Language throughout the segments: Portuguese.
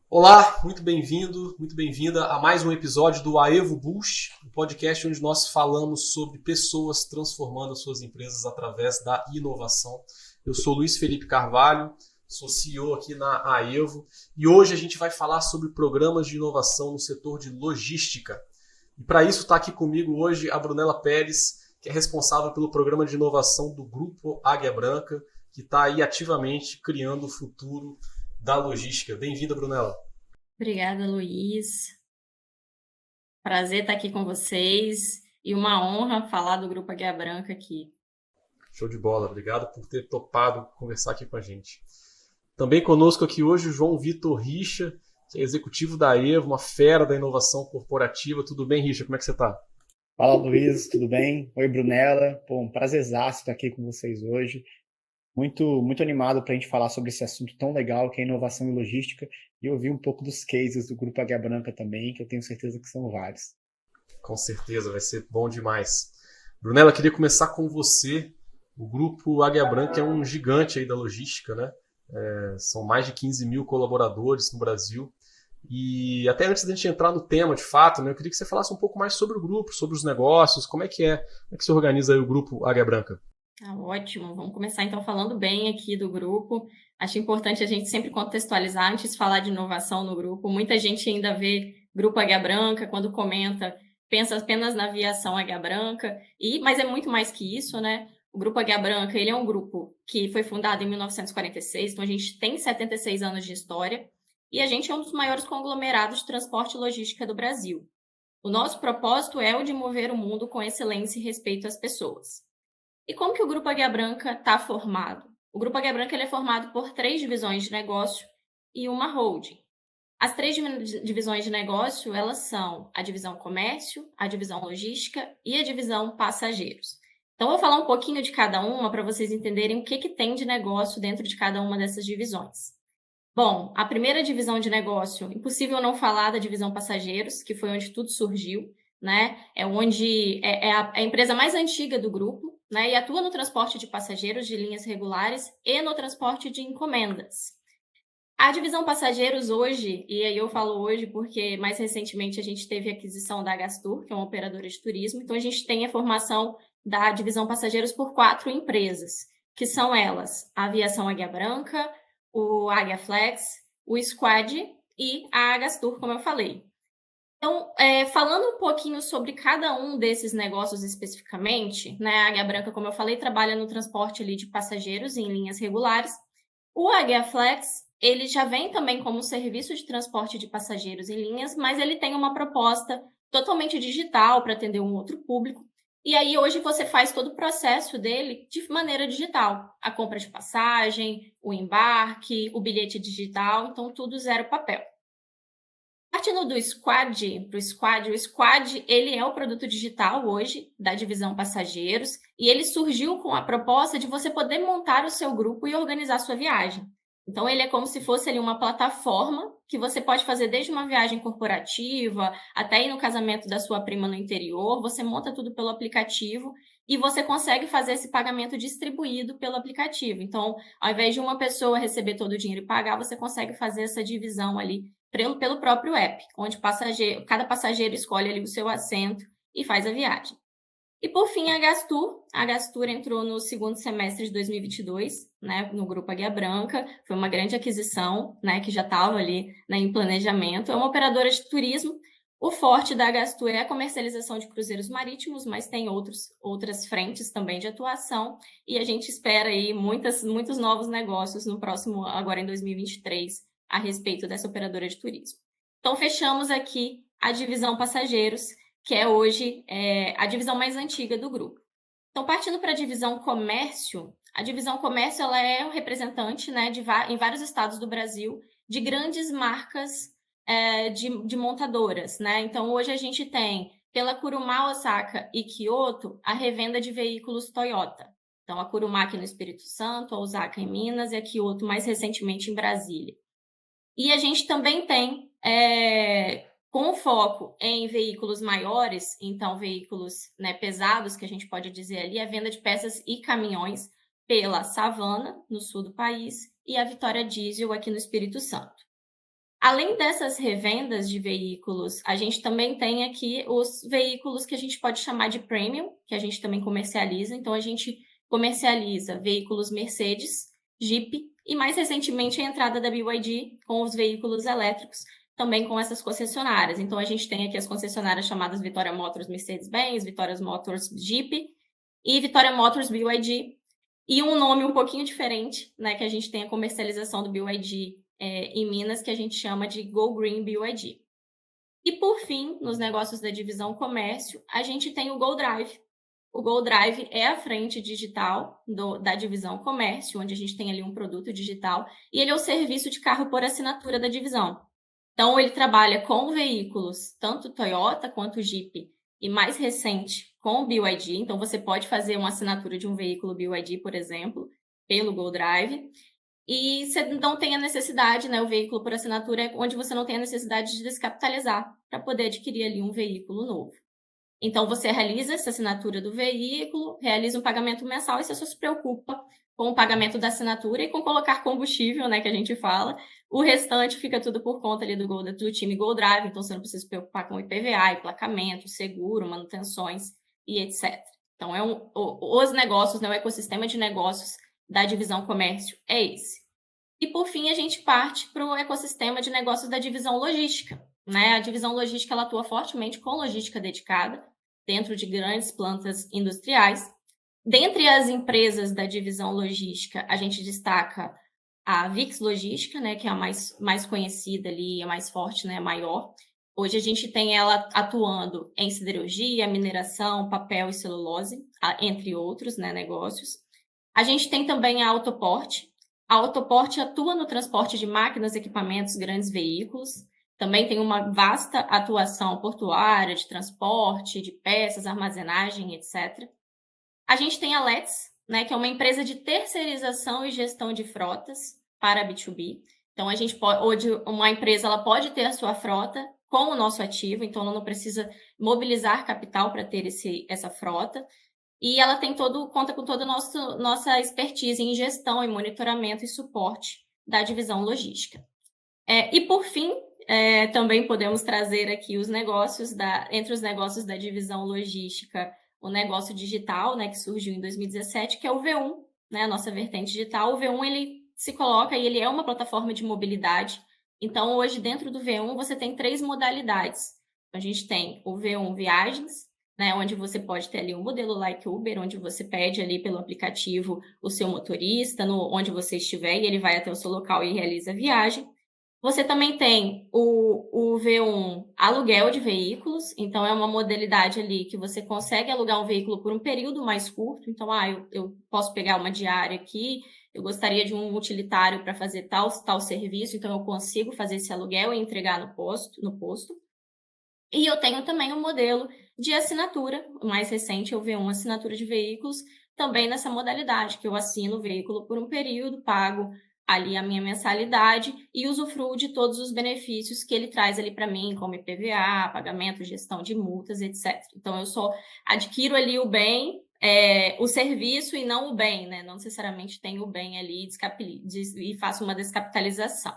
Olá, muito bem-vindo, muito bem-vinda a mais um episódio do Aevo Boost, um podcast onde nós falamos sobre pessoas transformando as suas empresas através da inovação. Eu sou Luiz Felipe Carvalho, sou CEO aqui na Aevo e hoje a gente vai falar sobre programas de inovação no setor de logística. E para isso está aqui comigo hoje a Brunella Pérez, que é responsável pelo programa de inovação do Grupo Águia Branca, que está aí ativamente criando o futuro da logística. Bem-vinda, Brunella. Obrigada, Luiz. Prazer estar aqui com vocês e uma honra falar do Grupo Águia Branca aqui. Show de bola, obrigado por ter topado conversar aqui com a gente. Também conosco aqui hoje o João Vitor Richa, que é executivo da Evo, uma fera da inovação corporativa. Tudo bem, Richa? Como é que você está? Fala, Luiz, tudo bem? Oi, Brunella. Pô, um prazerzaço estar aqui com vocês hoje. Muito animado para a gente falar sobre esse assunto tão legal que é inovação e logística e ouvir um pouco dos cases do Grupo Águia Branca também, que eu tenho certeza que são vários. Com certeza, vai ser bom demais. Brunella, queria começar com você. O Grupo Águia Branca é um gigante aí da logística, né? São mais de 15 mil colaboradores no Brasil. E até antes da gente entrar no tema, de fato, né, eu queria que você falasse um pouco mais sobre o grupo, sobre os negócios, como é que você organiza aí o Grupo Águia Branca? Ótimo, vamos começar então falando bem aqui do grupo. Acho importante a gente sempre contextualizar antes de falar de inovação no grupo. Muita gente ainda vê Grupo Águia Branca, quando comenta, pensa apenas na aviação Águia Branca, mas é muito mais que isso, né? O Grupo Águia Branca, ele é um grupo que foi fundado em 1946, então a gente tem 76 anos de história e a gente é um dos maiores conglomerados de transporte e logística do Brasil. O nosso propósito é o de mover o mundo com excelência e respeito às pessoas. E como que o Grupo Águia Branca está formado? O Grupo Águia Branca ele é formado por 3 divisões de negócio e uma holding. As 3 divisões de negócio, elas são a divisão comércio, a divisão logística e a divisão passageiros. Então, eu vou falar um pouquinho de cada uma para vocês entenderem o que tem de negócio dentro de cada uma dessas divisões. Bom, a primeira divisão de negócio, impossível não falar da divisão passageiros, que foi onde tudo surgiu, né? É a empresa mais antiga do grupo, né? E atua no transporte de passageiros de linhas regulares e no transporte de encomendas. A divisão passageiros hoje, e aí eu falo hoje porque mais recentemente a gente teve a aquisição da Gastur, que é uma operadora de turismo, então a gente tem a formação da divisão passageiros por 4 empresas, que são elas, a Aviação Águia Branca, o Águia Flex, o Squad e a Agastur, como eu falei. Então, falando um pouquinho sobre cada um desses negócios especificamente, né, a Águia Branca, como eu falei, trabalha no transporte ali de passageiros em linhas regulares. O Águia Flex, ele já vem também como serviço de transporte de passageiros em linhas, mas ele tem uma proposta totalmente digital para atender um outro público. E aí, hoje, você faz todo o processo dele de maneira digital. A compra de passagem, o embarque, o bilhete digital, então tudo zero papel. Partindo do Squad para o Squad ele é o produto digital hoje da divisão passageiros e ele surgiu com a proposta de você poder montar o seu grupo e organizar sua viagem. Então ele é como se fosse ali uma plataforma que você pode fazer desde uma viagem corporativa até ir no casamento da sua prima no interior, você monta tudo pelo aplicativo e você consegue fazer esse pagamento distribuído pelo aplicativo. Então, ao invés de uma pessoa receber todo o dinheiro e pagar, você consegue fazer essa divisão ali pelo próprio app, onde cada passageiro escolhe ali o seu assento e faz a viagem. E por fim, a Gastur. A Gastur entrou no segundo semestre de 2022, né, no Grupo Águia Branca. Foi uma grande aquisição, né, que já estava ali, né, em planejamento. É uma operadora de turismo. O forte da Gastur é a comercialização de cruzeiros marítimos, mas tem outras frentes também de atuação. E a gente espera aí muitos novos negócios no próximo, agora em 2023, a respeito dessa operadora de turismo. Então, fechamos aqui a divisão passageiros, que é hoje a divisão mais antiga do grupo. Então, partindo para a divisão comércio ela é um representante, né, em vários estados do Brasil de grandes marcas de montadoras, né? Então, hoje a gente tem, pela Kurumá, Osaka e Kyoto, a revenda de veículos Toyota. Então, a Kurumá aqui no Espírito Santo, a Osaka em Minas e a Kyoto mais recentemente em Brasília. E a gente também tem, com foco em veículos maiores, então veículos, né, pesados, que a gente pode dizer ali, a venda de peças e caminhões pela Savana, no sul do país, e a Vitória Diesel aqui no Espírito Santo. Além dessas revendas de veículos, a gente também tem aqui os veículos que a gente pode chamar de premium, que a gente também comercializa. Então, a gente comercializa veículos Mercedes, Jeep e, mais recentemente, a entrada da BYD com os veículos elétricos, também com essas concessionárias. Então, a gente tem aqui as concessionárias chamadas Vitória Motors Mercedes-Benz, Vitória Motors Jeep e Vitória Motors BYD. E um nome um pouquinho diferente, né, que a gente tem a comercialização do BYD em Minas, que a gente chama de Go Green BYD. E, por fim, nos negócios da divisão comércio, a gente tem o Go Drive. O Go Drive é a frente digital da divisão comércio, onde a gente tem ali um produto digital, e ele é o serviço de carro por assinatura da divisão. Então, ele trabalha com veículos, tanto Toyota quanto Jeep, e mais recente, com o BYD. Então, você pode fazer uma assinatura de um veículo BYD, por exemplo, pelo Go Drive. E você não tem a necessidade, né? O veículo por assinatura é onde você não tem a necessidade de descapitalizar para poder adquirir ali um veículo novo. Então, você realiza essa assinatura do veículo, realiza um pagamento mensal e você só se preocupa com o pagamento da assinatura e com colocar combustível, né, que a gente fala. O restante fica tudo por conta ali do time Go Drive, então você não precisa se preocupar com IPVA, emplacamento, seguro, manutenções e etc. Então, os negócios, né, o ecossistema de negócios da divisão comércio é esse. E, por fim, a gente parte para o ecossistema de negócios da divisão logística, né? A divisão logística ela atua fortemente com logística dedicada, dentro de grandes plantas industriais. Dentre as empresas da divisão logística, a gente destaca a VIX Logística, né, que é a mais conhecida ali, a mais forte, né, a maior. Hoje a gente tem ela atuando em siderurgia, mineração, papel e celulose, entre outros, né, negócios. A gente tem também a Autoporte. A Autoporte atua no transporte de máquinas, equipamentos, grandes veículos. Também tem uma vasta atuação portuária, de transporte, de peças, armazenagem, etc. A gente tem a Let's, né, que é uma empresa de terceirização e gestão de frotas para B2B. Então, hoje uma empresa ela pode ter a sua frota com o nosso ativo, então ela não precisa mobilizar capital para ter essa frota. E ela conta com toda a nossa expertise em gestão, em monitoramento e suporte da divisão logística. E, por fim, também podemos trazer aqui os negócios, entre os negócios da divisão logística, o negócio digital, né, que surgiu em 2017, que é o V1, né, a nossa vertente digital. O V1, ele se coloca e ele é uma plataforma de mobilidade. Então, hoje, dentro do V1, você tem 3 modalidades. A gente tem o V1 Viagens, né, onde você pode ter ali um modelo like Uber, onde você pede ali pelo aplicativo o seu motorista, onde você estiver, e ele vai até o seu local e realiza a viagem. Você também tem o V1 aluguel de veículos, então é uma modalidade ali que você consegue alugar um veículo por um período mais curto. Então, eu posso pegar uma diária aqui, eu gostaria de um utilitário para fazer tal serviço, então eu consigo fazer esse aluguel e entregar no posto. E eu tenho também um modelo de assinatura, o mais recente é o V1 assinatura de veículos, também nessa modalidade, que eu assino o veículo por um período, pago ali a minha mensalidade e usufruo de todos os benefícios que ele traz ali para mim, como IPVA, pagamento, gestão de multas, etc. Então, eu só adquiro ali o bem, o serviço e não o bem, né? Não necessariamente tenho o bem ali e faço uma descapitalização.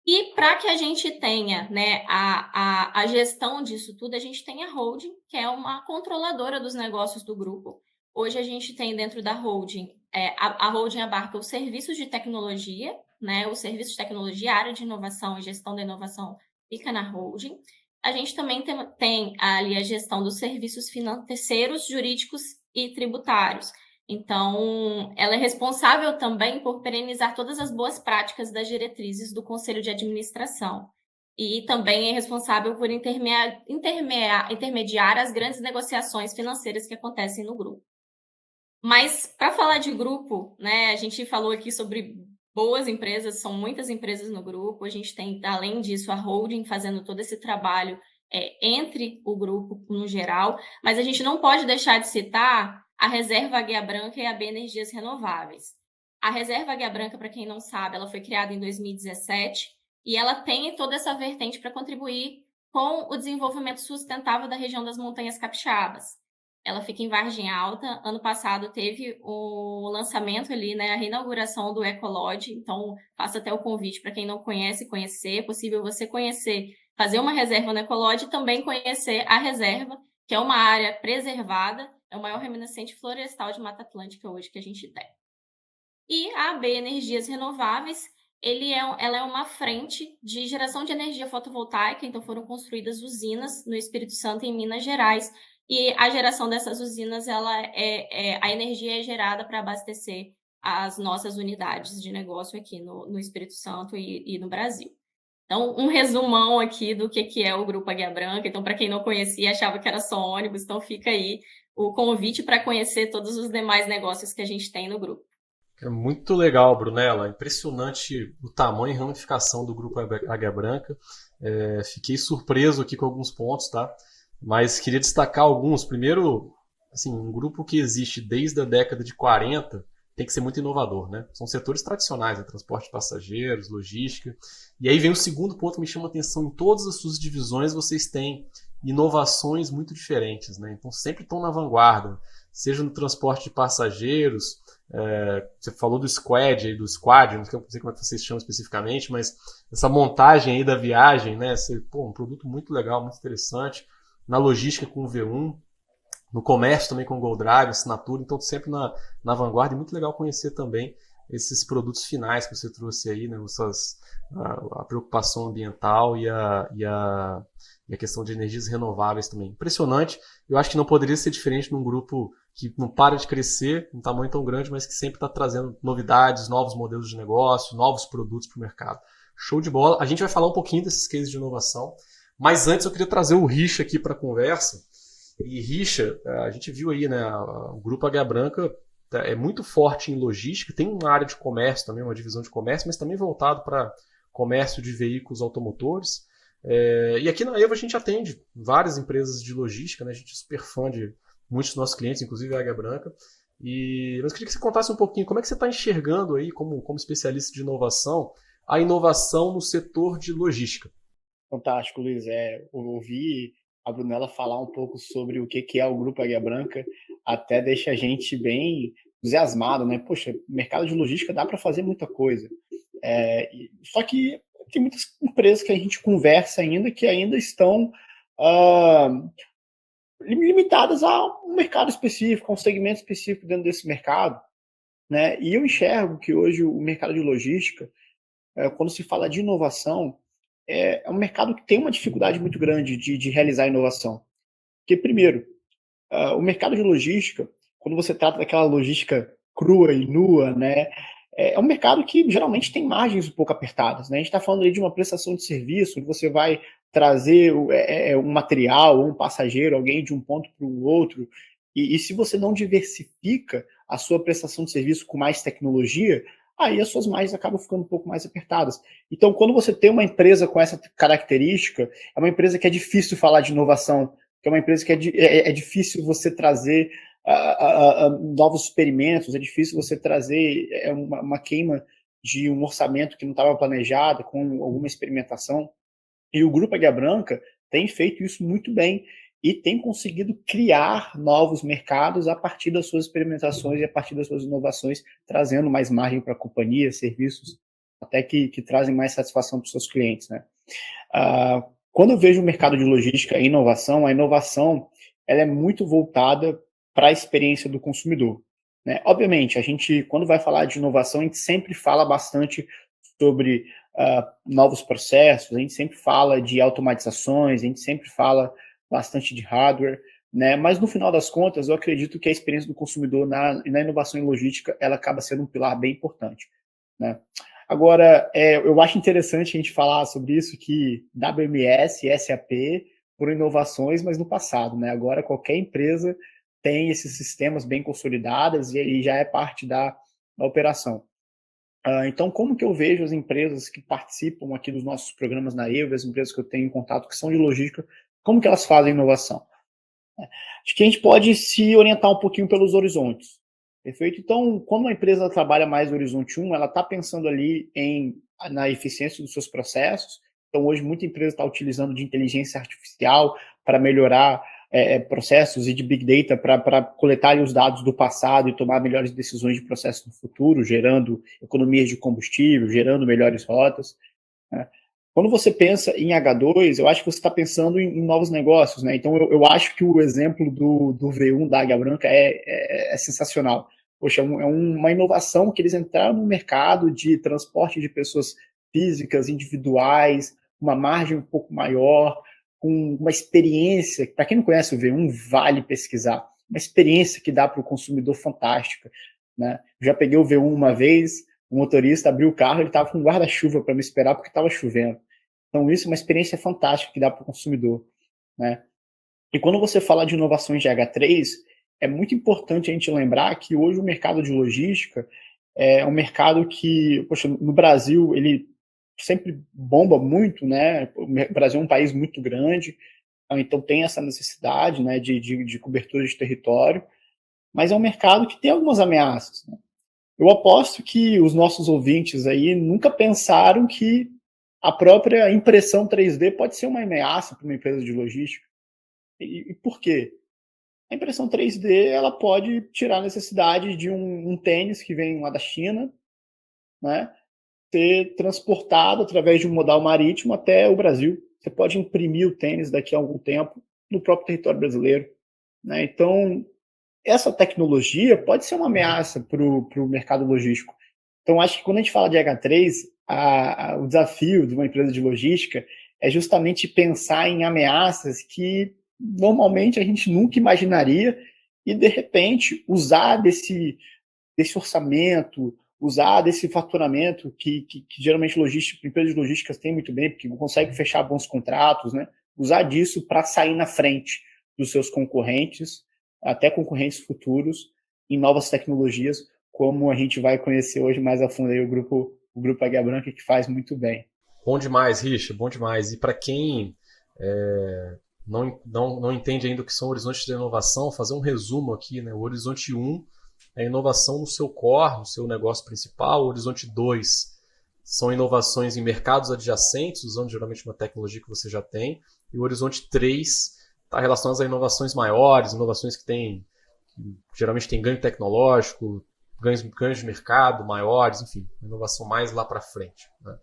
E para que a gente tenha, né, a gestão disso tudo, a gente tem a holding, que é uma controladora dos negócios do grupo. Hoje a gente tem dentro da holding, a holding abarca os serviços de tecnologia, né, o serviço de tecnologia, a área de inovação e gestão da inovação fica na holding. A gente também tem ali a gestão dos serviços financeiros, jurídicos e tributários. Então, ela é responsável também por perenizar todas as boas práticas das diretrizes do Conselho de Administração. E também é responsável por intermediar as grandes negociações financeiras que acontecem no grupo. Mas, para falar de grupo, né, a gente falou aqui sobre boas empresas, são muitas empresas no grupo. A gente tem, além disso, a holding fazendo todo esse trabalho entre o grupo no geral. Mas a gente não pode deixar de citar a Reserva Águia Branca e a B Energias Renováveis. A Reserva Águia Branca, para quem não sabe, ela foi criada em 2017 e ela tem toda essa vertente para contribuir com o desenvolvimento sustentável da região das Montanhas Capixabas. ela fica em Vargem Alta. Ano passado teve o lançamento ali, né, a reinauguração do Ecolodge, então faço até o convite para quem não conhece, conhecer. É possível você conhecer, fazer uma reserva no Ecolodge e também conhecer a reserva, que é uma área preservada, é o maior reminiscente florestal de Mata Atlântica hoje que a gente tem. E a AB Energias Renováveis, ela é uma frente de geração de energia fotovoltaica, então foram construídas usinas no Espírito Santo e em Minas Gerais, e a geração dessas usinas, a energia é gerada para abastecer as nossas unidades de negócio aqui no Espírito Santo e no Brasil. Então, um resumão aqui do que é o Grupo Águia Branca. Então, para quem não conhecia, achava que era só ônibus, então fica aí o convite para conhecer todos os demais negócios que a gente tem no grupo. É muito legal, Brunella. Impressionante o tamanho e ramificação do Grupo Águia Branca. Fiquei surpreso aqui com alguns pontos, tá? Mas queria destacar alguns. Primeiro, assim, um grupo que existe desde a década de 40 tem que ser muito inovador, né? São setores tradicionais, né? Transporte de passageiros, logística. E aí vem o segundo ponto que me chama a atenção. Em todas as suas divisões vocês têm inovações muito diferentes, né? Então sempre estão na vanguarda, seja no transporte de passageiros. Você falou do Squad, não sei como é que vocês chamam especificamente, mas essa montagem aí da viagem, né? Um produto muito legal, muito interessante. Na logística com o V1, no comércio também com o GoDrive, assinatura, então sempre na vanguarda, e muito legal conhecer também esses produtos finais que você trouxe aí, né? A preocupação ambiental e a questão de energias renováveis também. Impressionante. Eu acho que não poderia ser diferente num grupo que não para de crescer, um tamanho tão grande, mas que sempre está trazendo novidades, novos modelos de negócio, novos produtos para o mercado. Show de bola. A gente vai falar um pouquinho desses cases de inovação, mas antes eu queria trazer o Richa aqui para a conversa. E Richa, a gente viu aí, né, o Grupo Águia Branca é muito forte em logística, tem uma área de comércio também, uma divisão de comércio, mas também voltado para comércio de veículos automotores. E aqui na EVO a gente atende várias empresas de logística, né? A gente é super fã de muitos dos nossos clientes, inclusive a Águia Branca. Mas eu queria que você contasse um pouquinho como é que você está enxergando aí, como especialista de inovação, a inovação no setor de logística. Fantástico, Luiz. Eu ouvi a Brunella falar um pouco sobre o que é o Grupo Águia Branca, até deixa a gente bem entusiasmado, né? Poxa, mercado de logística dá para fazer muita coisa. Só que tem muitas empresas que a gente conversa ainda que ainda estão limitadas a um mercado específico, a um segmento específico dentro desse mercado, né? E eu enxergo que hoje o mercado de logística, quando se fala de inovação, é um mercado que tem uma dificuldade muito grande de realizar inovação. Porque, primeiro, o mercado de logística, quando você trata daquela logística crua e nua, né, é um mercado que geralmente tem margens um pouco apertadas, né? A gente está falando aí de uma prestação de serviço, onde você vai trazer um material ou um passageiro, alguém de um ponto para o outro, e se você não diversifica a sua prestação de serviço com mais tecnologia, aí as suas margens acabam ficando um pouco mais apertadas. Então, quando você tem uma empresa com essa característica, é uma empresa que é difícil falar de inovação, que é uma empresa que é difícil você trazer novos experimentos, é difícil você trazer uma queima de um orçamento que não estava planejado, com alguma experimentação. E o Grupo Águia Branca tem feito isso muito bem e tem conseguido criar novos mercados a partir das suas experimentações e a partir das suas inovações, trazendo mais margem para a companhia, serviços até que trazem mais satisfação para os seus clientes, né? Quando eu vejo o mercado de logística e inovação, a inovação ela é muito voltada para a experiência do consumidor, né? Obviamente, a gente, quando vai falar de inovação, a gente sempre fala bastante sobre novos processos, a gente sempre fala de automatizações, a gente sempre fala bastante de hardware, né? Mas no final das contas, eu acredito que a experiência do consumidor na inovação em logística, ela acaba sendo um pilar bem importante, né? Agora, eu acho interessante a gente falar sobre isso, que WMS e SAP foram inovações, mas no passado, né? Agora qualquer empresa tem esses sistemas bem consolidados e já é parte da operação. Então, como que eu vejo as empresas que participam aqui dos nossos programas na EVO, as empresas que eu tenho em contato que são de logística, como que elas fazem inovação? Acho que a gente pode se orientar um pouquinho pelos horizontes, perfeito? Então, quando uma empresa trabalha mais no horizonte 1, ela está pensando ali na eficiência dos seus processos. Então, hoje, muita empresa está utilizando de inteligência artificial para melhorar processos e de Big Data para coletar ali os dados do passado e tomar melhores decisões de processo no futuro, gerando economias de combustível, gerando melhores rotas, né? Quando você pensa em H2, eu acho que você está pensando em novos negócios, né? Então, eu acho que o exemplo do V1 da Águia Branca é sensacional. Poxa, é uma inovação que eles entraram no mercado de transporte de pessoas físicas, individuais, uma margem um pouco maior, com uma experiência, para quem não conhece o V1, vale pesquisar, uma experiência que dá para o consumidor fantástica, né? Eu já peguei o V1 uma vez, o motorista abriu o carro, ele estava com um guarda-chuva para me esperar porque estava chovendo. Então, isso é uma experiência fantástica que dá para o consumidor, né? E quando você fala de inovações de H3, é muito importante a gente lembrar que hoje o mercado de logística é um mercado que, poxa, no Brasil, ele sempre bomba muito, né? O Brasil é um país muito grande, então tem essa necessidade, né, de cobertura de território, mas é um mercado que tem algumas ameaças, né? Eu aposto que os nossos ouvintes aí nunca pensaram que a própria impressão 3D pode ser uma ameaça para uma empresa de logística. E por quê? A impressão 3D ela pode tirar a necessidade de um tênis que vem lá da China, né, ser transportado através de um modal marítimo até o Brasil. Você pode imprimir o tênis daqui a algum tempo no próprio território brasileiro, né? Então, essa tecnologia pode ser uma ameaça para o mercado logístico. Então, acho que quando a gente fala de H3, o desafio de uma empresa de logística é justamente pensar em ameaças que normalmente a gente nunca imaginaria e, de repente, usar desse orçamento, usar desse faturamento que geralmente empresas de logísticas têm muito bem, porque conseguem fechar bons contratos, né? Usar disso para sair na frente dos seus concorrentes, até concorrentes futuros, em novas tecnologias, como a gente vai conhecer hoje mais a fundo aí o grupo Águia Branca, que faz muito bem. Bom demais, Richard, bom demais. E para quem não entende ainda o que são horizontes de inovação, fazer um resumo aqui, né? O horizonte 1 é inovação no seu core, no seu negócio principal. O horizonte 2 são inovações em mercados adjacentes, usando geralmente uma tecnologia que você já tem. E o horizonte 3 está relacionado a inovações maiores, inovações que geralmente tem ganho tecnológico, ganhos de mercado maiores, enfim, inovação mais lá para frente, né?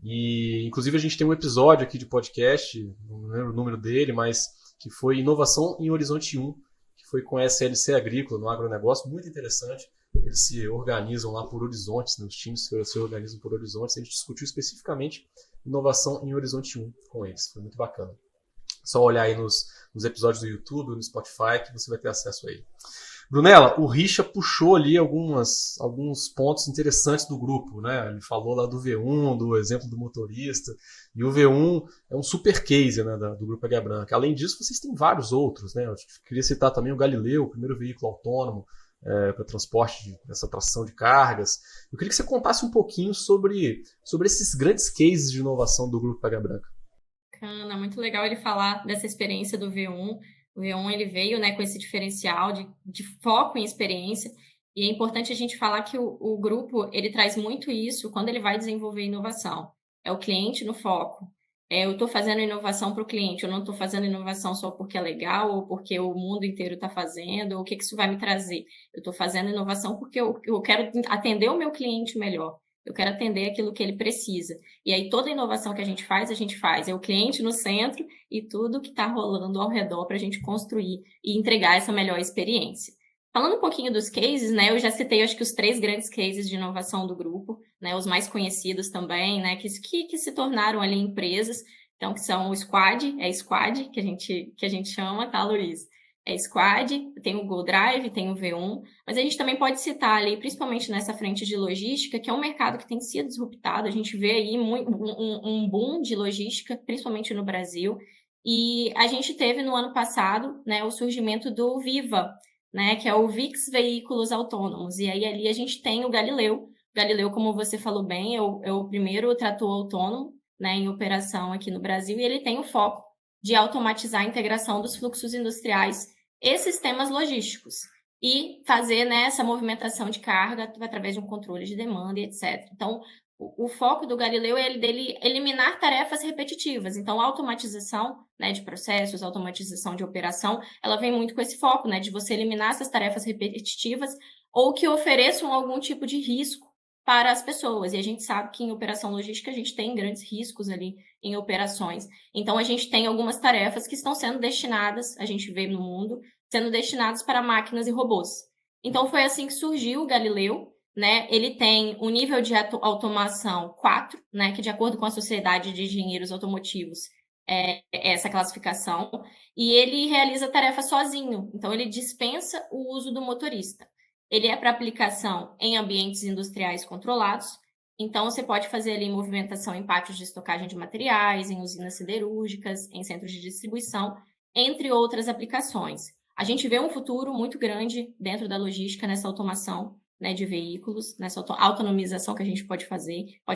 E, inclusive, a gente tem um episódio aqui de podcast, não lembro o número dele, mas que foi Inovação em Horizonte 1, que foi com a SLC Agrícola, no agronegócio, muito interessante. Eles se organizam lá por horizontes, né? Os times se organizam por horizontes. A gente discutiu especificamente inovação em Horizonte 1 com eles. Foi muito bacana. Só olhar aí nos episódios do YouTube, no Spotify, que você vai ter acesso a ele. Brunella, o Richa puxou ali alguns pontos interessantes do grupo, né? Ele falou lá do V1, do exemplo do motorista, e o V1 é um super case, né, do Grupo Águia Branca. Além disso, vocês têm vários outros, né? Eu queria citar também o Galileu, o primeiro veículo autônomo para transporte dessa tração de cargas. Eu queria que você contasse um pouquinho sobre esses grandes cases de inovação do Grupo Águia Branca. Bacana, muito legal ele falar dessa experiência do V1. O V1 ele veio, né, com esse diferencial de foco em experiência, e é importante a gente falar que o grupo ele traz muito isso quando ele vai desenvolver inovação. É o cliente no foco. Eu estou fazendo inovação para o cliente, eu não estou fazendo inovação só porque é legal ou porque o mundo inteiro está fazendo, ou o que isso vai me trazer. Eu estou fazendo inovação porque eu quero atender o meu cliente melhor. Eu quero atender aquilo que ele precisa. E aí, toda inovação que a gente faz. É o cliente no centro e tudo que está rolando ao redor para a gente construir e entregar essa melhor experiência. Falando um pouquinho dos cases, né? Eu já citei, acho que os 3 grandes cases de inovação do grupo, né? Os mais conhecidos também, né? Que se tornaram ali empresas. Então, que são o Squad, Squad que a gente chama, tá, Luiz? Squad, tem o GoDrive, tem o V1, mas a gente também pode citar ali, principalmente nessa frente de logística, que é um mercado que tem sido disruptado. A gente vê aí um boom de logística, principalmente no Brasil, e a gente teve no ano passado, né, o surgimento do Viva, né, que é o VIX Veículos Autônomos, e aí ali a gente tem o Galileu. Galileu, como você falou bem, é o primeiro trator autônomo, né, em operação aqui no Brasil, e ele tem o foco de automatizar a integração dos fluxos industriais e sistemas logísticos e fazer, né, essa movimentação de carga através de um controle de demanda e etc. Então, O foco do Galileu é dele eliminar tarefas repetitivas. Então, a automatização, né, de processos, automatização de operação, ela vem muito com esse foco, né, de você eliminar essas tarefas repetitivas ou que ofereçam algum tipo de risco para as pessoas. E a gente sabe que em operação logística a gente tem grandes riscos ali em operações. Então, a gente tem algumas tarefas que estão sendo destinadas, a gente vê no mundo, sendo destinadas para máquinas e robôs. Então, foi assim que surgiu o Galileu, né? Ele tem um nível de automação 4, né? Que de acordo com a Sociedade de Engenheiros Automotivos é essa classificação, e ele realiza a tarefa sozinho, então ele dispensa o uso do motorista. Ele é para aplicação em ambientes industriais controlados, então você pode fazer ali movimentação em pátios de estocagem de materiais, em usinas siderúrgicas, em centros de distribuição, entre outras aplicações. A gente vê um futuro muito grande dentro da logística nessa automação, né, de veículos, nessa autonomização que a gente pode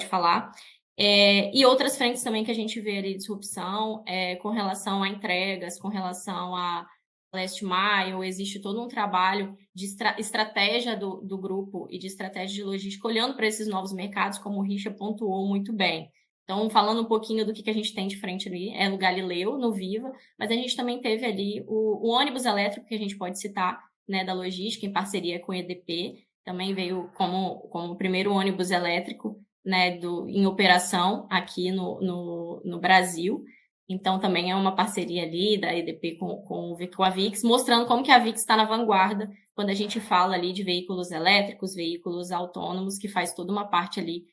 falar, e outras frentes também que a gente vê ali, disrupção, com relação a entregas, com relação a last mile, existe todo um trabalho de estratégia do grupo e de estratégia de logística, olhando para esses novos mercados, como o Richa pontuou muito bem. Então, falando um pouquinho do que a gente tem de frente ali, é no Galileu, no Viva, mas a gente também teve ali o ônibus elétrico, que a gente pode citar, né, da logística, em parceria com o EDP, também veio como o primeiro ônibus elétrico, né, em operação aqui no Brasil. Então, também é uma parceria ali da EDP com a VIX, mostrando como que a VIX está na vanguarda quando a gente fala ali de veículos elétricos, veículos autônomos, que faz toda uma parte ali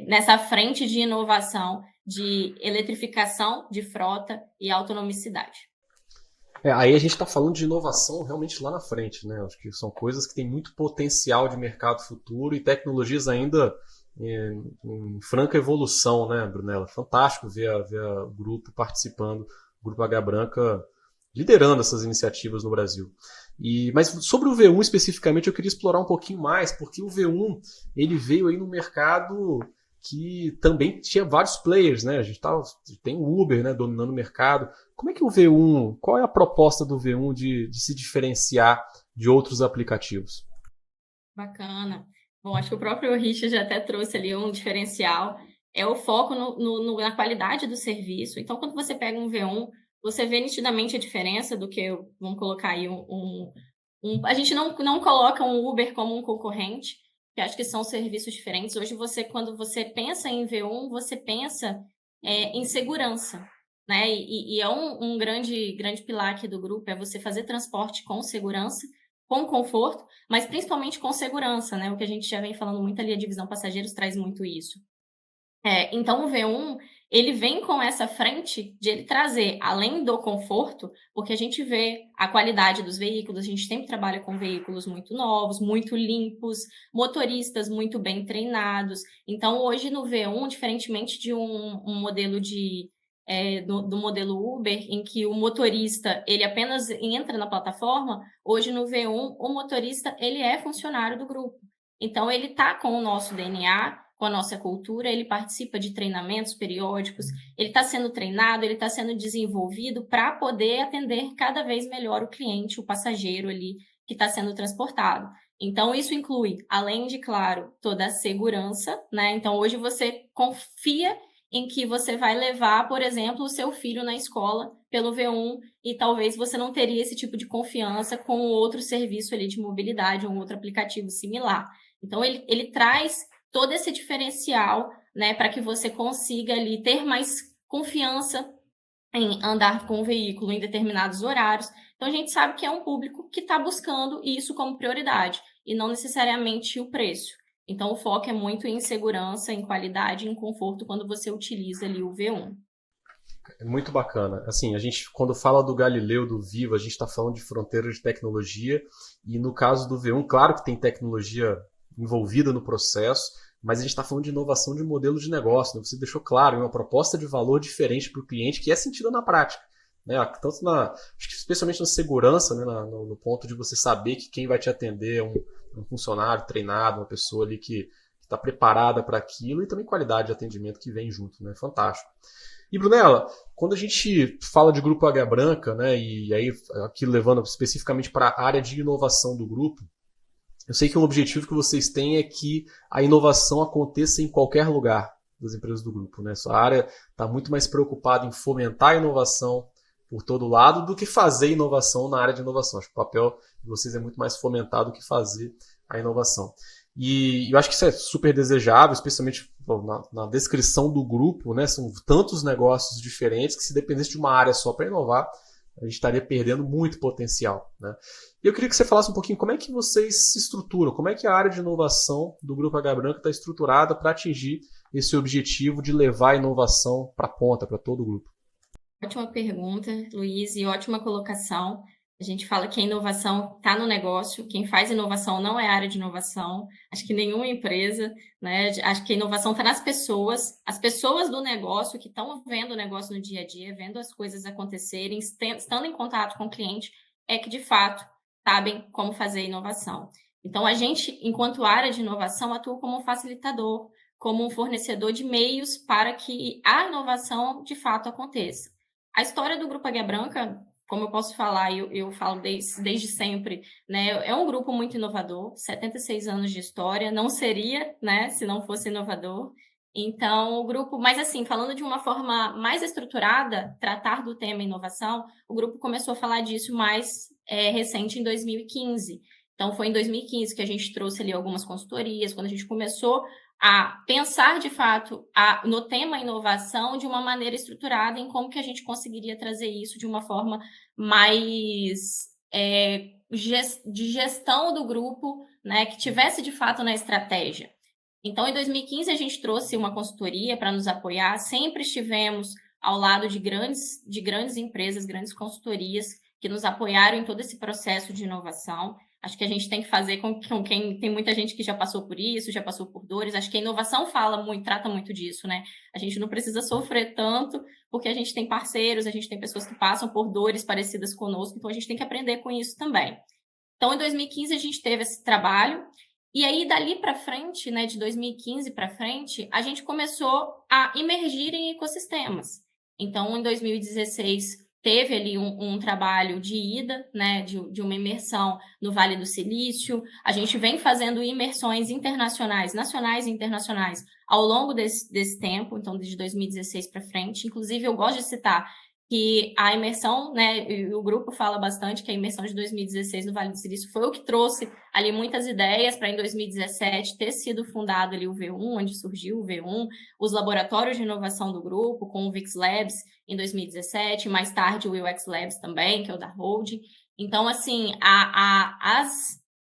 nessa frente de inovação, de eletrificação de frota e autonomicidade. Aí a gente está falando de inovação realmente lá na frente, né? Acho que são coisas que têm muito potencial de mercado futuro e tecnologias ainda em franca evolução, né, Brunella? Fantástico ver o grupo participando, o Grupo Águia Branca liderando essas iniciativas no Brasil. Mas sobre o V1 especificamente eu queria explorar um pouquinho mais, porque o V1 ele veio aí no mercado que também tinha vários players, né? A gente tem o Uber, né, dominando o mercado. Como é que o V1, qual é a proposta do V1 de se diferenciar de outros aplicativos? Bacana. Bom, acho que o próprio Richard já até trouxe ali um diferencial, é o foco na qualidade do serviço. Então, quando você pega um V1, você vê nitidamente a diferença do que, vamos colocar aí a gente não coloca um Uber como um concorrente, que acho que são serviços diferentes. Hoje, quando você pensa em V1, você pensa em segurança, né? E é um grande pilar aqui do grupo, é você fazer transporte com segurança, com conforto, mas principalmente com segurança, né? O que a gente já vem falando muito ali, a divisão passageiros traz muito isso. Então, o V1, ele vem com essa frente de ele trazer, além do conforto, porque a gente vê a qualidade dos veículos, a gente sempre trabalha com veículos muito novos, muito limpos, motoristas muito bem treinados. Então, hoje no V1, diferentemente de um modelo do modelo Uber, em que o motorista ele apenas entra na plataforma, hoje no V1, o motorista ele é funcionário do grupo. Então, ele está com o nosso DNA, com a nossa cultura, ele participa de treinamentos periódicos, ele está sendo treinado, ele está sendo desenvolvido para poder atender cada vez melhor o cliente, o passageiro ali que está sendo transportado. Então, isso inclui, além de, claro, toda a segurança, né? Então, hoje você confia em que você vai levar, por exemplo, o seu filho na escola pelo V1 e talvez você não teria esse tipo de confiança com outro serviço ali de mobilidade ou um outro aplicativo similar. Então, ele traz todo esse diferencial, né, para que você consiga ali ter mais confiança em andar com o veículo em determinados horários. Então, a gente sabe que é um público que está buscando isso como prioridade e não necessariamente o preço. Então, o foco é muito em segurança, em qualidade, em conforto quando você utiliza ali o V1. É muito bacana. Assim, a gente, quando fala do Galileu, do Viva, a gente está falando de fronteira de tecnologia e no caso do V1, claro que tem tecnologia envolvida no processo, mas a gente está falando de inovação de modelo de negócio, né? Você deixou claro, uma proposta de valor diferente para o cliente que é sentida na prática, né? Tanto acho que especialmente na segurança, né? No ponto de você saber que quem vai te atender é um funcionário treinado, uma pessoa ali que está preparada para aquilo, e também qualidade de atendimento que vem junto, né? Fantástico. E Brunella, quando a gente fala de Grupo Águia Branca, né? E aí aqui levando especificamente para a área de inovação do grupo, Eu sei que um objetivo que vocês têm é que a inovação aconteça em qualquer lugar das empresas do grupo, né? Sua área está muito mais preocupada em fomentar a inovação por todo lado do que fazer inovação na área de inovação. Acho que o papel de vocês é muito mais fomentar do que fazer a inovação. E eu acho que isso é super desejável, especialmente na descrição do grupo, né? São tantos negócios diferentes que se dependesse de uma área só para inovar, a gente estaria perdendo muito potencial, né? E eu queria que você falasse um pouquinho como é que vocês se estruturam, como é que a área de inovação do Grupo H Branca está estruturada para atingir esse objetivo de levar a inovação para a ponta, para todo o grupo. Ótima pergunta, Luiz, e ótima colocação. A gente fala que a inovação está no negócio, quem faz inovação não é a área de inovação, acho que nenhuma empresa, né? Acho que a inovação está nas pessoas, as pessoas do negócio que estão vendo o negócio no dia a dia, vendo as coisas acontecerem, estando em contato com o cliente, é que de fato sabem como fazer inovação. Então, a gente, enquanto área de inovação, atua como um facilitador, como um fornecedor de meios para que a inovação de fato aconteça. A história do Grupo Águia Branca, como eu posso falar, eu falo desde sempre, né? É um grupo muito inovador, 76 anos de história, não seria, né, se não fosse inovador. Então, o grupo, mas assim, falando de uma forma mais estruturada, tratar do tema inovação, o grupo começou a falar disso mais recente em 2015. Então, foi em 2015 que a gente trouxe ali algumas consultorias, quando a gente começou a pensar, de fato, no tema inovação de uma maneira estruturada em como que a gente conseguiria trazer isso de uma forma mais de gestão do grupo, né, que tivesse, de fato, na estratégia. Então, em 2015, a gente trouxe uma consultoria para nos apoiar, sempre estivemos ao lado de grandes empresas, grandes consultorias que nos apoiaram em todo esse processo de inovação. Acho que a gente tem que fazer com quem tem muita gente que já passou por isso, já passou por dores. Acho que a inovação trata muito disso, né? A gente não precisa sofrer tanto, porque a gente tem parceiros, a gente tem pessoas que passam por dores parecidas conosco, então a gente tem que aprender com isso também. Então, em 2015, a gente teve esse trabalho, e aí, dali para frente, né, de 2015 para frente, a gente começou a emergir em ecossistemas. Então, em 2016, teve ali um trabalho de ida, né, de uma imersão no Vale do Silício. A gente vem fazendo imersões internacionais, nacionais e internacionais, ao longo desse tempo, então, desde 2016 para frente. Inclusive, eu gosto de citar que a imersão, né, o grupo fala bastante que a imersão de 2016 no Vale do Silício foi o que trouxe ali muitas ideias para em 2017 ter sido fundado ali o V1, onde surgiu o V1, os laboratórios de inovação do grupo, com o VIX Labs em 2017, mais tarde o UX Labs também, que é o da Holding. Então, assim,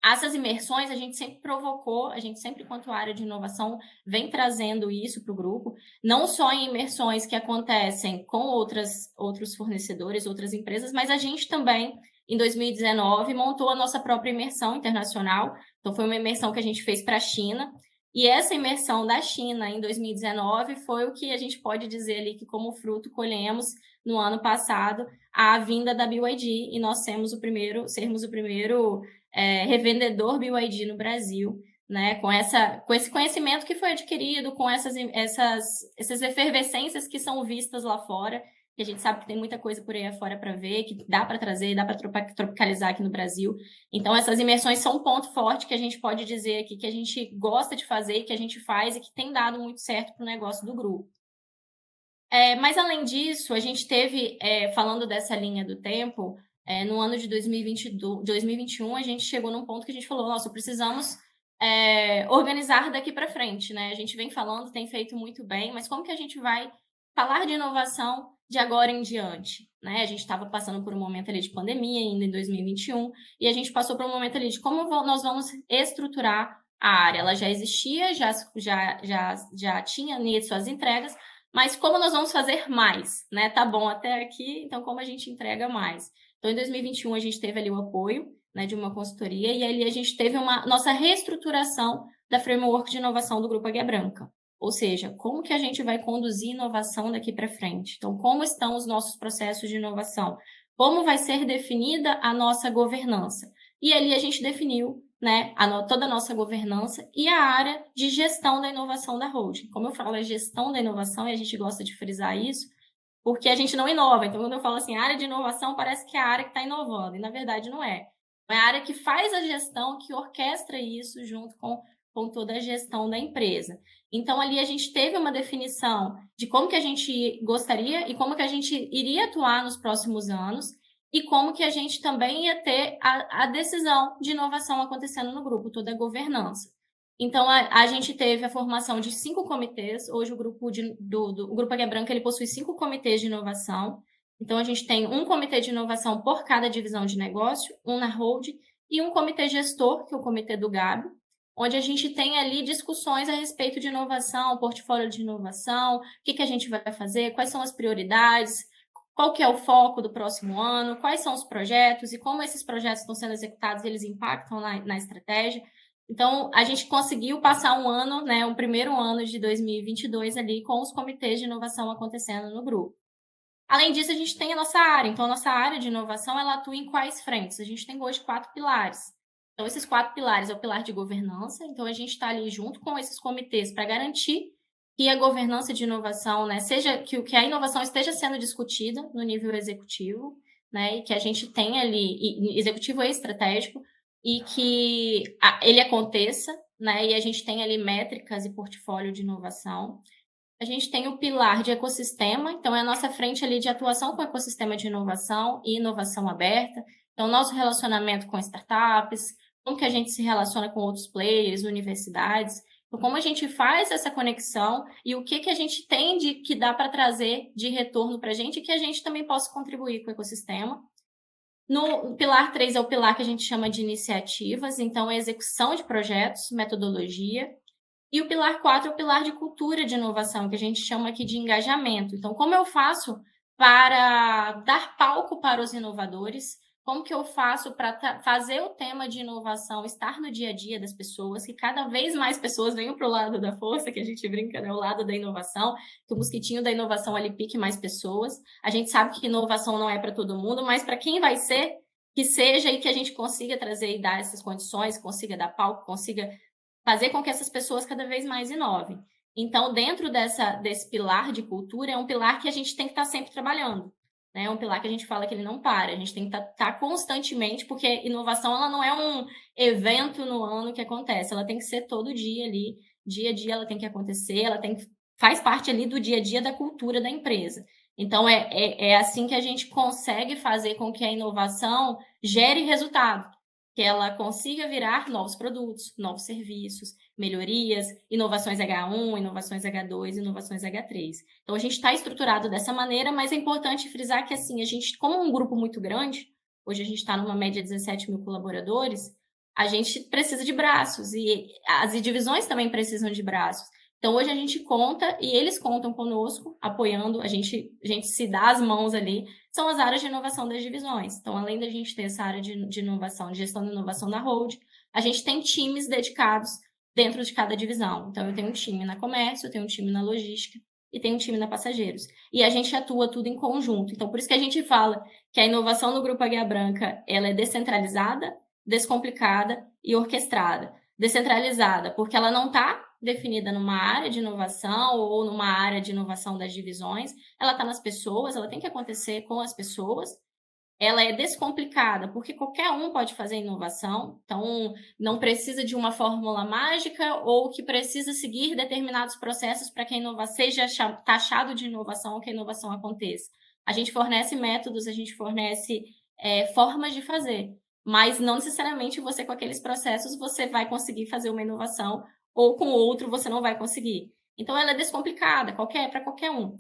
essas imersões a gente sempre provocou, a gente sempre, quanto área de inovação, vem trazendo isso para o grupo, não só em imersões que acontecem com outros fornecedores, outras empresas, mas a gente também, em 2019, montou a nossa própria imersão internacional. Então, foi uma imersão que a gente fez para a China, e essa imersão da China em 2019 foi o que a gente pode dizer ali que, como fruto, colhemos no ano passado a vinda da BYD, e nós sermos o primeiro revendedor BYD no Brasil, né? Com esse conhecimento que foi adquirido, com essas efervescências que são vistas lá fora, que a gente sabe que tem muita coisa por aí afora para ver, que dá para trazer, dá para tropicalizar aqui no Brasil. Então, essas imersões são um ponto forte que a gente pode dizer aqui, que a gente gosta de fazer, que a gente faz e que tem dado muito certo para o negócio do grupo. Mas, além disso, a gente teve, falando dessa linha do tempo, no ano de 2021, a gente chegou num ponto que a gente falou, nossa, precisamos organizar daqui para frente, né? A gente vem falando, tem feito muito bem, mas como que a gente vai falar de inovação de agora em diante, né? A gente estava passando por um momento ali de pandemia ainda em 2021, e a gente passou por um momento ali de como nós vamos estruturar a área. Ela já existia, já tinha nisso as entregas, mas como nós vamos fazer mais, né? Tá bom até aqui, então como a gente entrega mais? Então, em 2021, a gente teve ali o apoio, né, de uma consultoria, e ali a gente teve nossa reestruturação da framework de inovação do Grupo Águia Branca. Ou seja, como que a gente vai conduzir inovação daqui para frente? Então, como estão os nossos processos de inovação? Como vai ser definida a nossa governança? E ali a gente definiu, né, toda a nossa governança e a área de gestão da inovação da holding. Como eu falo, é gestão da inovação, e a gente gosta de frisar isso, porque a gente não inova. Então, quando eu falo assim, área de inovação, parece que é a área que está inovando, e na verdade não é. É a área que faz a gestão, que orquestra isso junto com toda a gestão da empresa. Então, ali a gente teve uma definição de como que a gente gostaria e como que a gente iria atuar nos próximos anos e como que a gente também ia ter a decisão de inovação acontecendo no grupo, toda a governança. Então, a gente teve a formação de 5 comitês. Hoje, o Grupo Águia Branca ele possui 5 comitês de inovação. Então, a gente tem um comitê de inovação por cada divisão de negócio, um na holding, e um comitê gestor, que é o comitê do Gabi, onde a gente tem ali discussões a respeito de inovação, portfólio de inovação, o que a gente vai fazer, quais são as prioridades, qual que é o foco do próximo ano, quais são os projetos e como esses projetos estão sendo executados, eles impactam na estratégia. Então, a gente conseguiu passar um ano, né, o primeiro ano de 2022 ali com os comitês de inovação acontecendo no grupo. Além disso, a gente tem a nossa área. Então, a nossa área de inovação, ela atua em quais frentes? A gente tem hoje 4 pilares. Então, esses 4 pilares é o pilar de governança. Então, a gente está ali junto com esses comitês para garantir que a governança de inovação, né, que a inovação esteja sendo discutida no nível executivo, né, e que a gente tenha ali, executivo e estratégico, e que ele aconteça, né, e a gente tem ali métricas e portfólio de inovação. A gente tem o pilar de ecossistema, então é a nossa frente ali de atuação com o ecossistema de inovação e inovação aberta. Então, nosso relacionamento com startups, como que a gente se relaciona com outros players, universidades, então, como a gente faz essa conexão e o que a gente tem que dá para trazer de retorno para a gente e que a gente também possa contribuir com o ecossistema. No pilar 3 é o pilar que a gente chama de iniciativas, então a execução de projetos, metodologia. E o pilar 4 é o pilar de cultura de inovação, que a gente chama aqui de engajamento. Então, como eu faço para dar palco para os inovadores? Como que eu faço para fazer o tema de inovação estar no dia a dia das pessoas, que cada vez mais pessoas venham para o lado da força, que a gente brinca, né? O lado da inovação, que o mosquitinho da inovação ali pique mais pessoas. A gente sabe que inovação não é para todo mundo, mas para quem vai ser, que seja e que a gente consiga trazer e dar essas condições, consiga dar palco, consiga fazer com que essas pessoas cada vez mais inovem. Então, dentro desse pilar de cultura, é um pilar que a gente tem que estar sempre trabalhando. Né? É um pilar que a gente fala que ele não para. A gente tem que estar constantemente, porque inovação ela não é um evento no ano que acontece. Ela tem que ser todo dia ali, dia a dia ela tem que acontecer, faz parte ali do dia a dia da cultura da empresa. Então, é assim que a gente consegue fazer com que a inovação gere resultado, que ela consiga virar novos produtos, novos serviços, melhorias, inovações H1, inovações H2, inovações H3. Então, a gente está estruturado dessa maneira, mas é importante frisar que, assim, a gente, como um grupo muito grande, hoje a gente está numa média de 17 mil colaboradores, a gente precisa de braços, e as divisões também precisam de braços. Então, hoje a gente conta, e eles contam conosco, apoiando, a gente se dá as mãos ali, são as áreas de inovação das divisões. Então, além da gente ter essa área de inovação, de gestão de inovação na Hold, a gente tem times dedicados dentro de cada divisão. Então, eu tenho um time na comércio, eu tenho um time na logística e tenho um time na passageiros. E a gente atua tudo em conjunto. Então, por isso que a gente fala que a inovação no Grupo Águia Branca, ela é descentralizada, descomplicada e orquestrada. Descentralizada, porque ela não está definida numa área de inovação ou numa área de inovação das divisões, ela está nas pessoas, ela tem que acontecer com as pessoas. Ela é descomplicada, porque qualquer um pode fazer inovação, então não precisa de uma fórmula mágica ou que precisa seguir determinados processos para que a inovação seja taxado de inovação ou que a inovação aconteça. A gente fornece métodos, a gente fornece formas de fazer, mas não necessariamente você com aqueles processos você vai conseguir fazer uma inovação ou com outro você não vai conseguir. Então, ela é descomplicada, para qualquer um.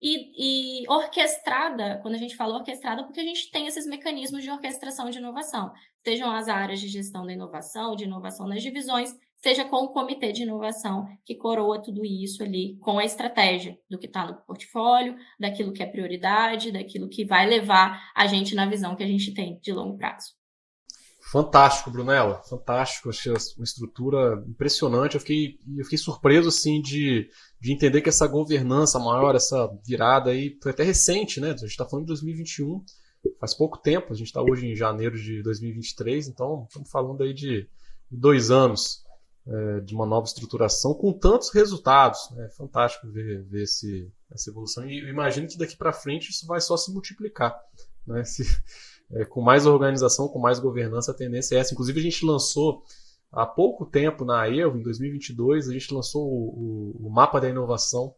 E orquestrada, quando a gente fala orquestrada, porque a gente tem esses mecanismos de orquestração de inovação, sejam as áreas de gestão da inovação, de inovação nas divisões, seja com o comitê de inovação, que coroa tudo isso ali com a estratégia do que está no portfólio, daquilo que é prioridade, daquilo que vai levar a gente na visão que a gente tem de longo prazo. Fantástico, Brunella, fantástico. Achei uma estrutura impressionante. Eu fiquei surpreso assim, de entender que essa governança maior, essa virada aí, foi até recente, né? A gente está falando de 2021, faz pouco tempo, a gente está hoje em janeiro de 2023, então estamos falando aí de 2 anos de uma nova estruturação com tantos resultados. É fantástico ver essa evolução. E eu imagino que daqui para frente isso vai só se multiplicar, né? com mais organização, com mais governança, a tendência é essa. Inclusive, a gente lançou há pouco tempo na AEVO, em 2022, a gente lançou o Mapa da Inovação,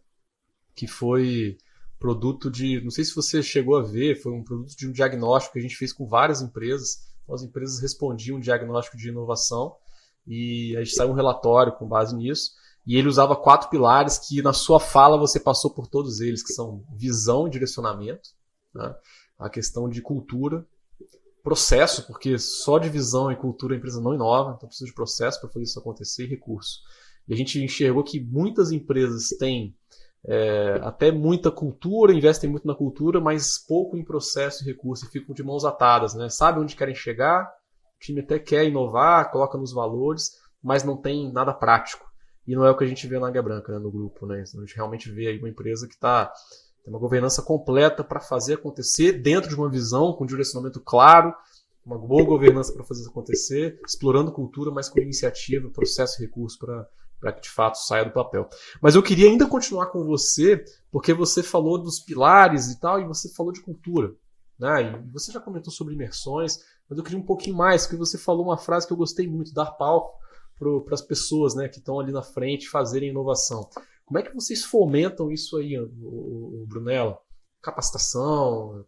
que foi produto de, não sei se você chegou a ver, foi um produto de um diagnóstico que a gente fez com várias empresas. Então, as empresas respondiam um diagnóstico de inovação e a gente saiu um relatório com base nisso. E ele usava 4 pilares que na sua fala você passou por todos eles, que são visão e direcionamento, né? A questão de cultura, processo, porque só de visão e cultura a empresa não inova, então precisa de processo para fazer isso acontecer, e recurso. E a gente enxergou que muitas empresas têm até muita cultura, investem muito na cultura, mas pouco em processo e recurso, e ficam de mãos atadas, né? Sabe onde querem chegar, o time até quer inovar, coloca nos valores, mas não tem nada prático. E não é o que a gente vê na Águia Branca, né, no grupo, né? A gente realmente vê aí uma empresa que tem uma governança completa para fazer acontecer dentro de uma visão, com um direcionamento claro, uma boa governança para fazer isso acontecer, explorando cultura, mas com iniciativa, processo e recurso para que de fato saia do papel. Mas eu queria ainda continuar com você, porque você falou dos pilares e tal, e você falou de cultura, né? E você já comentou sobre imersões, mas eu queria um pouquinho mais, porque você falou uma frase que eu gostei muito, dar palco para as pessoas, né, que estão ali na frente fazerem inovação. Como é que vocês fomentam isso aí, Brunella? Capacitação,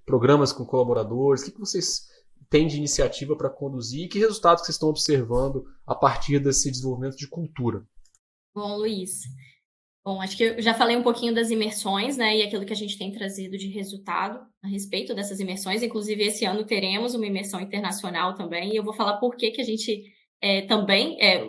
programas com colaboradores, o que vocês têm de iniciativa para conduzir e que resultados vocês estão observando a partir desse desenvolvimento de cultura? Bom, Luiz, acho que eu já falei um pouquinho das imersões, né, e aquilo que a gente tem trazido de resultado a respeito dessas imersões. Inclusive, esse ano teremos uma imersão internacional também, e eu vou falar por que a gente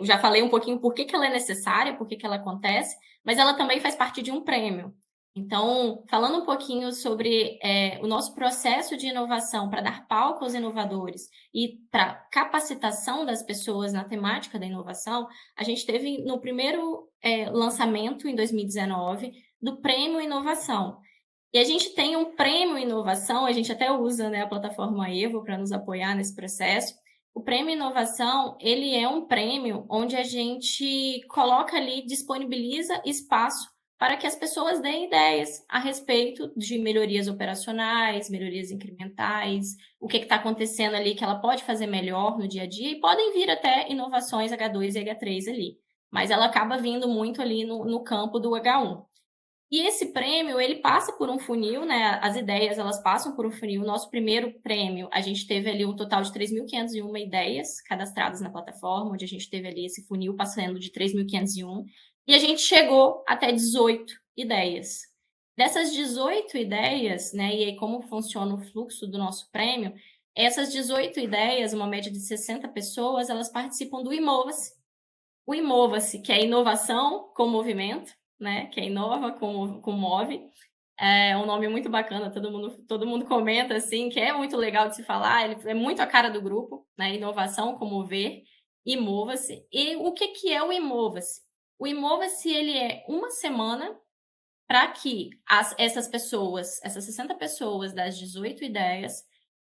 já falei um pouquinho por que ela é necessária, por que ela acontece, mas ela também faz parte de um prêmio. Então, falando um pouquinho sobre o nosso processo de inovação para dar palco aos inovadores e para capacitação das pessoas na temática da inovação, a gente teve no primeiro lançamento, em 2019, do Prêmio Inovação. E a gente tem um Prêmio Inovação, a gente até usa, né, a plataforma Evo para nos apoiar nesse processo. O Prêmio Inovação, ele é um prêmio onde a gente coloca ali, disponibiliza espaço para que as pessoas deem ideias a respeito de melhorias operacionais, melhorias incrementais, o que está acontecendo ali que ela pode fazer melhor no dia a dia, e podem vir até inovações H2 e H3 ali, mas ela acaba vindo muito ali no campo do H1. E esse prêmio, ele passa por um funil, né? As ideias, elas passam por um funil. O nosso primeiro prêmio, a gente teve ali um total de 3.501 ideias cadastradas na plataforma, onde a gente teve ali esse funil passando de 3.501, e a gente chegou até 18 ideias. Dessas 18 ideias, né? E aí como funciona o fluxo do nosso prêmio, essas 18 ideias, uma média de 60 pessoas, elas participam do Imova-se. O Imova-se, que é inovação com movimento, né, que é Inova com Move, é um nome muito bacana, todo mundo comenta assim, que é muito legal de se falar, ele é muito a cara do grupo, né, inovação com mover, Imova-se. E o que é o Imova-se? O Imova-se, ele é uma semana para que essas pessoas, essas 60 pessoas das 18 ideias,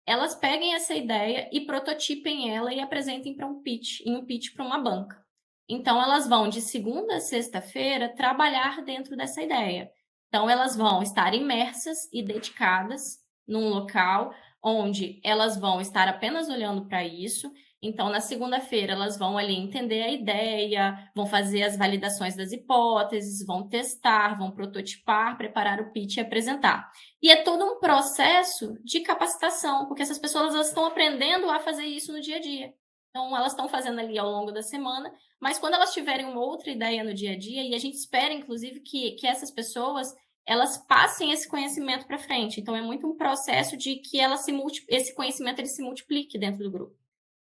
elas peguem essa ideia e prototipem ela e apresentem em um pitch para uma banca. Então, elas vão, de segunda a sexta-feira, trabalhar dentro dessa ideia. Então, elas vão estar imersas e dedicadas num local onde elas vão estar apenas olhando para isso. Então, na segunda-feira, elas vão ali entender a ideia, vão fazer as validações das hipóteses, vão testar, vão prototipar, preparar o pitch e apresentar. E é todo um processo de capacitação, porque essas pessoas elas estão aprendendo a fazer isso no dia a dia. Então, elas estão fazendo ali ao longo da semana, mas quando elas tiverem uma outra ideia no dia a dia, e a gente espera, inclusive, que essas pessoas, elas passem esse conhecimento para frente. Então, é muito um processo de que esse conhecimento ele se multiplique dentro do grupo.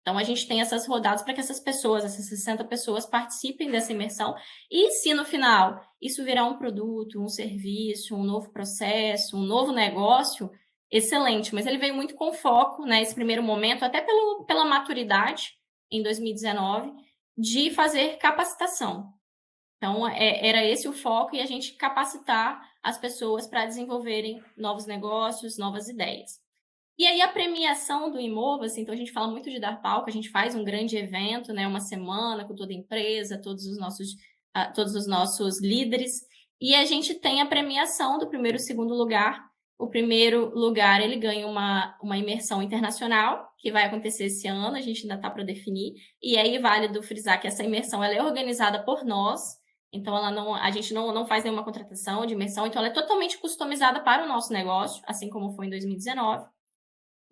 Então, a gente tem essas rodadas para que essas 60 pessoas participem dessa imersão. E se no final isso virar um produto, um serviço, um novo processo, um novo negócio, excelente, mas ele veio muito com foco, né, esse primeiro momento, até pela maturidade, em 2019, de fazer capacitação. Então, era esse o foco, e a gente capacitar as pessoas para desenvolverem novos negócios, novas ideias. E aí, a premiação do Imova-se, então a gente fala muito de dar palco, a gente faz um grande evento, né, uma semana com toda a empresa, todos os nossos líderes, e a gente tem a premiação do primeiro e segundo lugar, O primeiro lugar, ele ganha uma imersão internacional, que vai acontecer esse ano, a gente ainda está para definir. E aí, válido frisar que essa imersão ela é organizada por nós, então a gente não faz nenhuma contratação de imersão, então ela é totalmente customizada para o nosso negócio, assim como foi em 2019.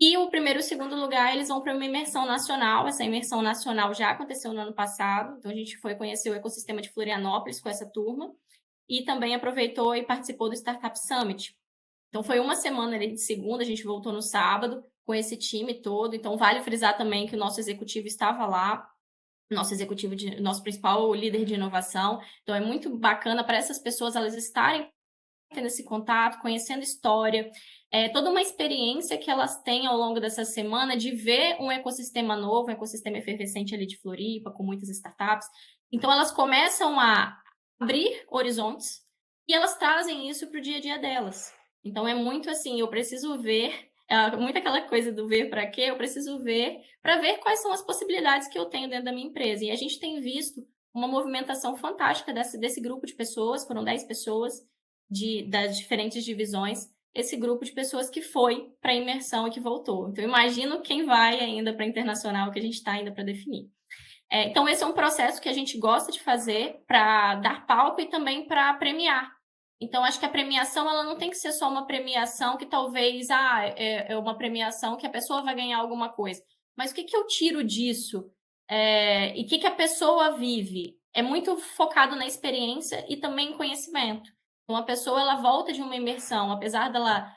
E o primeiro e o segundo lugar, eles vão para uma imersão nacional. Essa imersão nacional já aconteceu no ano passado, então a gente foi conhecer o ecossistema de Florianópolis com essa turma, e também aproveitou e participou do Startup Summit. Então, foi uma semana ali de segunda, a gente voltou no sábado com esse time todo. Então, vale frisar também que o nosso executivo estava lá, nosso principal líder de inovação. Então, é muito bacana para essas pessoas elas estarem tendo esse contato, conhecendo história, toda uma experiência que elas têm ao longo dessa semana de ver um ecossistema novo, um ecossistema efervescente ali de Floripa, com muitas startups. Então, elas começam a abrir horizontes e elas trazem isso para o dia a dia delas. Então, é muito assim, eu preciso ver, muito aquela coisa do ver para quê, eu preciso ver para ver quais são as possibilidades que eu tenho dentro da minha empresa. E a gente tem visto uma movimentação fantástica desse grupo de pessoas, foram 10 pessoas das diferentes divisões, esse grupo de pessoas que foi para a imersão e que voltou. Então, imagino quem vai ainda para a internacional, que a gente está ainda para definir. Então, esse é um processo que a gente gosta de fazer para dar palco e também para premiar. Então, acho que a premiação ela não tem que ser só uma premiação que talvez é uma premiação que a pessoa vai ganhar alguma coisa. Mas o que eu tiro disso? E o que a pessoa vive? É muito focado na experiência e também em conhecimento. Então, a pessoa ela volta de uma imersão, apesar dela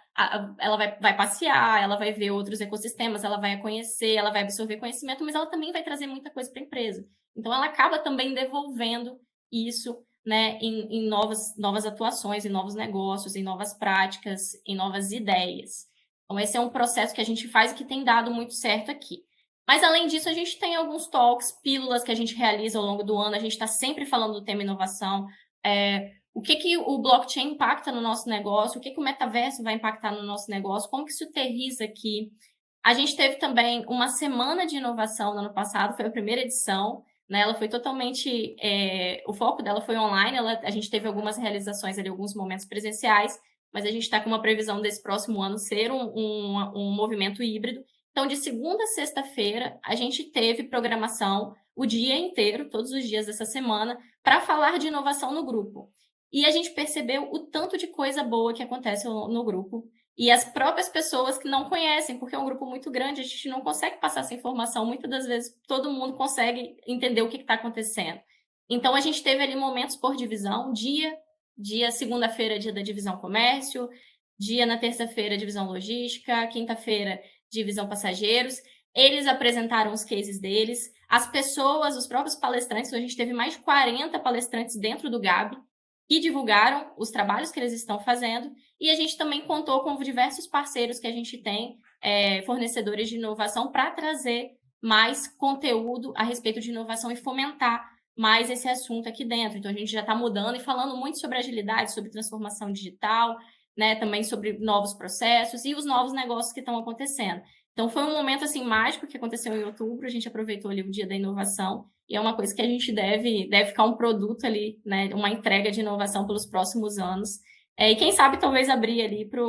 ela vai passear, ela vai ver outros ecossistemas, ela vai conhecer, ela vai absorver conhecimento, mas ela também vai trazer muita coisa para a empresa. Então, ela acaba também devolvendo isso, né, em novas atuações, em novos negócios, em novas práticas, em novas ideias. Então, esse é um processo que a gente faz e que tem dado muito certo aqui. Mas, além disso, a gente tem alguns talks, pílulas que a gente realiza ao longo do ano, a gente está sempre falando do tema inovação, o que o blockchain impacta no nosso negócio, o que o metaverso vai impactar no nosso negócio, como que isso aterriza aqui. A gente teve também uma semana de inovação no ano passado, foi a primeira edição, né? Ela foi totalmente... o foco dela foi online, a gente teve algumas realizações ali, alguns momentos presenciais, mas a gente está com uma previsão desse próximo ano ser um movimento híbrido. Então, de segunda a sexta-feira, a gente teve programação o dia inteiro, todos os dias dessa semana, para falar de inovação no grupo. E a gente percebeu o tanto de coisa boa que acontece no grupo. E as próprias pessoas que não conhecem, porque é um grupo muito grande, a gente não consegue passar essa informação. Muitas das vezes, todo mundo consegue entender o que está acontecendo. Então, a gente teve ali momentos por divisão. Dia segunda-feira, dia da divisão comércio. Dia na terça-feira, divisão logística. Quinta-feira, divisão passageiros. Eles apresentaram os cases deles. As pessoas, os próprios palestrantes, a gente teve mais de 40 palestrantes dentro do Gabi, que divulgaram os trabalhos que eles estão fazendo, e a gente também contou com diversos parceiros que a gente tem, fornecedores de inovação, para trazer mais conteúdo a respeito de inovação e fomentar mais esse assunto aqui dentro. Então, a gente já está mudando e falando muito sobre agilidade, sobre transformação digital, né, também sobre novos processos e os novos negócios que estão acontecendo. Então, foi um momento assim mágico que aconteceu em outubro, a gente aproveitou ali o Dia da Inovação, e é uma coisa que a gente deve ficar um produto ali, né, uma entrega de inovação pelos próximos anos. E quem sabe talvez abrir ali para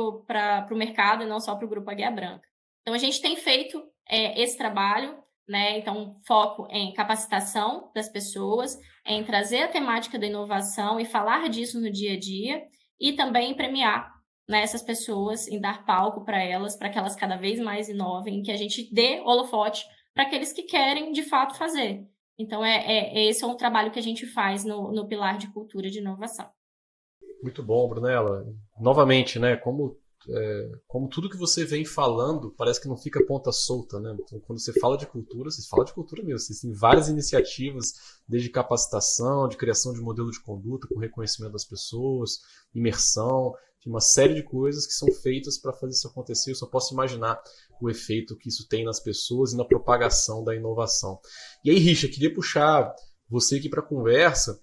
o mercado e não só para o Grupo Águia Branca. Então, a gente tem feito esse trabalho, né? Então, foco em capacitação das pessoas, em trazer a temática da inovação e falar disso no dia a dia, e também em premiar, né, essas pessoas, em dar palco para elas, para que elas cada vez mais inovem, que a gente dê holofote para aqueles que querem, de fato, fazer. Então, esse é um trabalho que a gente faz no pilar de cultura de inovação. Muito bom, Brunella. Novamente, né, como tudo que você vem falando, parece que não fica ponta solta, né? Então, quando você fala de cultura, você fala de cultura mesmo. Vocês têm várias iniciativas, desde capacitação, de criação de modelo de conduta, com reconhecimento das pessoas, imersão, uma série de coisas que são feitas para fazer isso acontecer. Eu só posso imaginar o efeito que isso tem nas pessoas e na propagação da inovação. E aí, Richard, queria puxar você aqui para a conversa,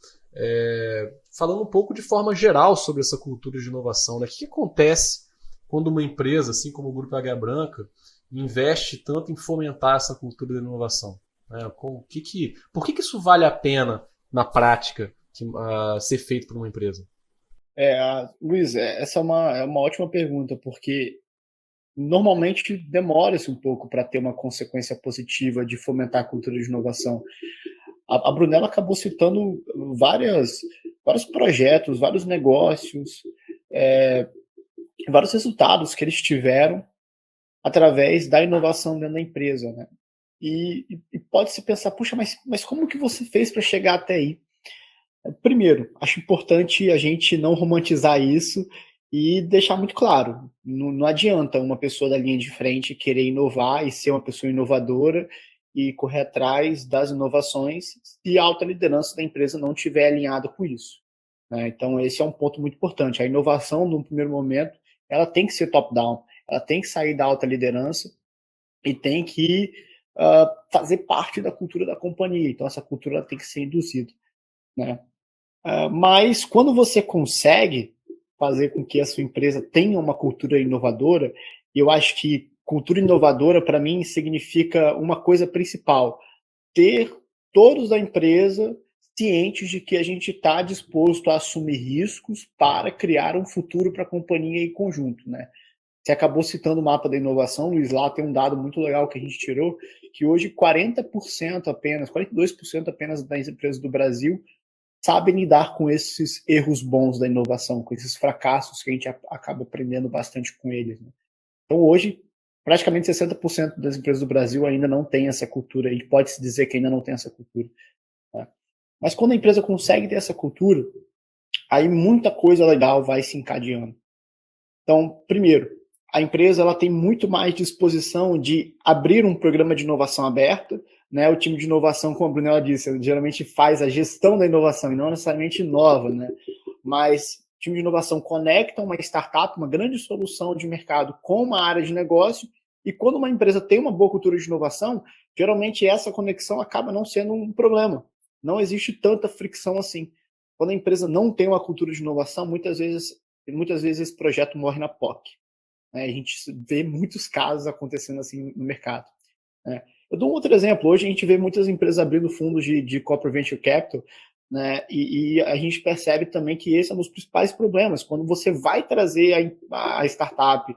falando um pouco de forma geral sobre essa cultura de inovação, né? O que acontece quando uma empresa, assim como o Grupo Águia Branca, investe tanto em fomentar essa cultura de inovação? Por que isso vale a pena, na prática, ser feito por uma empresa? Luiz, essa é uma ótima pergunta, porque normalmente demora-se um pouco para ter uma consequência positiva de fomentar a cultura de inovação. A Brunella acabou citando vários projetos, vários negócios, vários resultados que eles tiveram através da inovação dentro da empresa, né? E pode-se pensar, puxa, mas como que você fez para chegar até aí? Primeiro, acho importante a gente não romantizar isso e deixar muito claro. Não adianta uma pessoa da linha de frente querer inovar e ser uma pessoa inovadora e correr atrás das inovações se a alta liderança da empresa não estiver alinhada com isso, né? Então, esse é um ponto muito importante. A inovação, num primeiro momento, ela tem que ser top-down, ela tem que sair da alta liderança e tem que fazer parte da cultura da companhia. Então, essa cultura tem que ser induzida, né? Mas quando você consegue fazer com que a sua empresa tenha uma cultura inovadora, eu acho que cultura inovadora, para mim, significa uma coisa principal: ter todos da empresa cientes de que a gente está disposto a assumir riscos para criar um futuro para a companhia em conjunto, né? Você acabou citando o mapa da inovação, Luiz, lá tem um dado muito legal que a gente tirou, que hoje 40% apenas, 42% apenas das empresas do Brasil sabem lidar com esses erros bons da inovação, com esses fracassos que a gente acaba aprendendo bastante com eles, né? Então, hoje, praticamente 60% das empresas do Brasil ainda não tem essa cultura, e pode-se dizer que ainda não tem essa cultura, tá? Mas quando a empresa consegue ter essa cultura, aí muita coisa legal vai se encadeando. Então, primeiro, a empresa ela tem muito mais disposição de abrir um programa de inovação aberto, né? O time de inovação, como a Brunella disse, geralmente faz a gestão da inovação e não necessariamente inova, né? Mas o time de inovação conecta uma startup, uma grande solução de mercado com uma área de negócio, e quando uma empresa tem uma boa cultura de inovação, geralmente essa conexão acaba não sendo um problema. Não existe tanta fricção assim. Quando a empresa não tem uma cultura de inovação, muitas vezes esse projeto morre na POC, né? A gente vê muitos casos acontecendo assim no mercado, né? Eu dou um outro exemplo. Hoje a gente vê muitas empresas abrindo fundos de corporate venture capital, né? E a gente percebe também que esse é um dos principais problemas. Quando você vai trazer a startup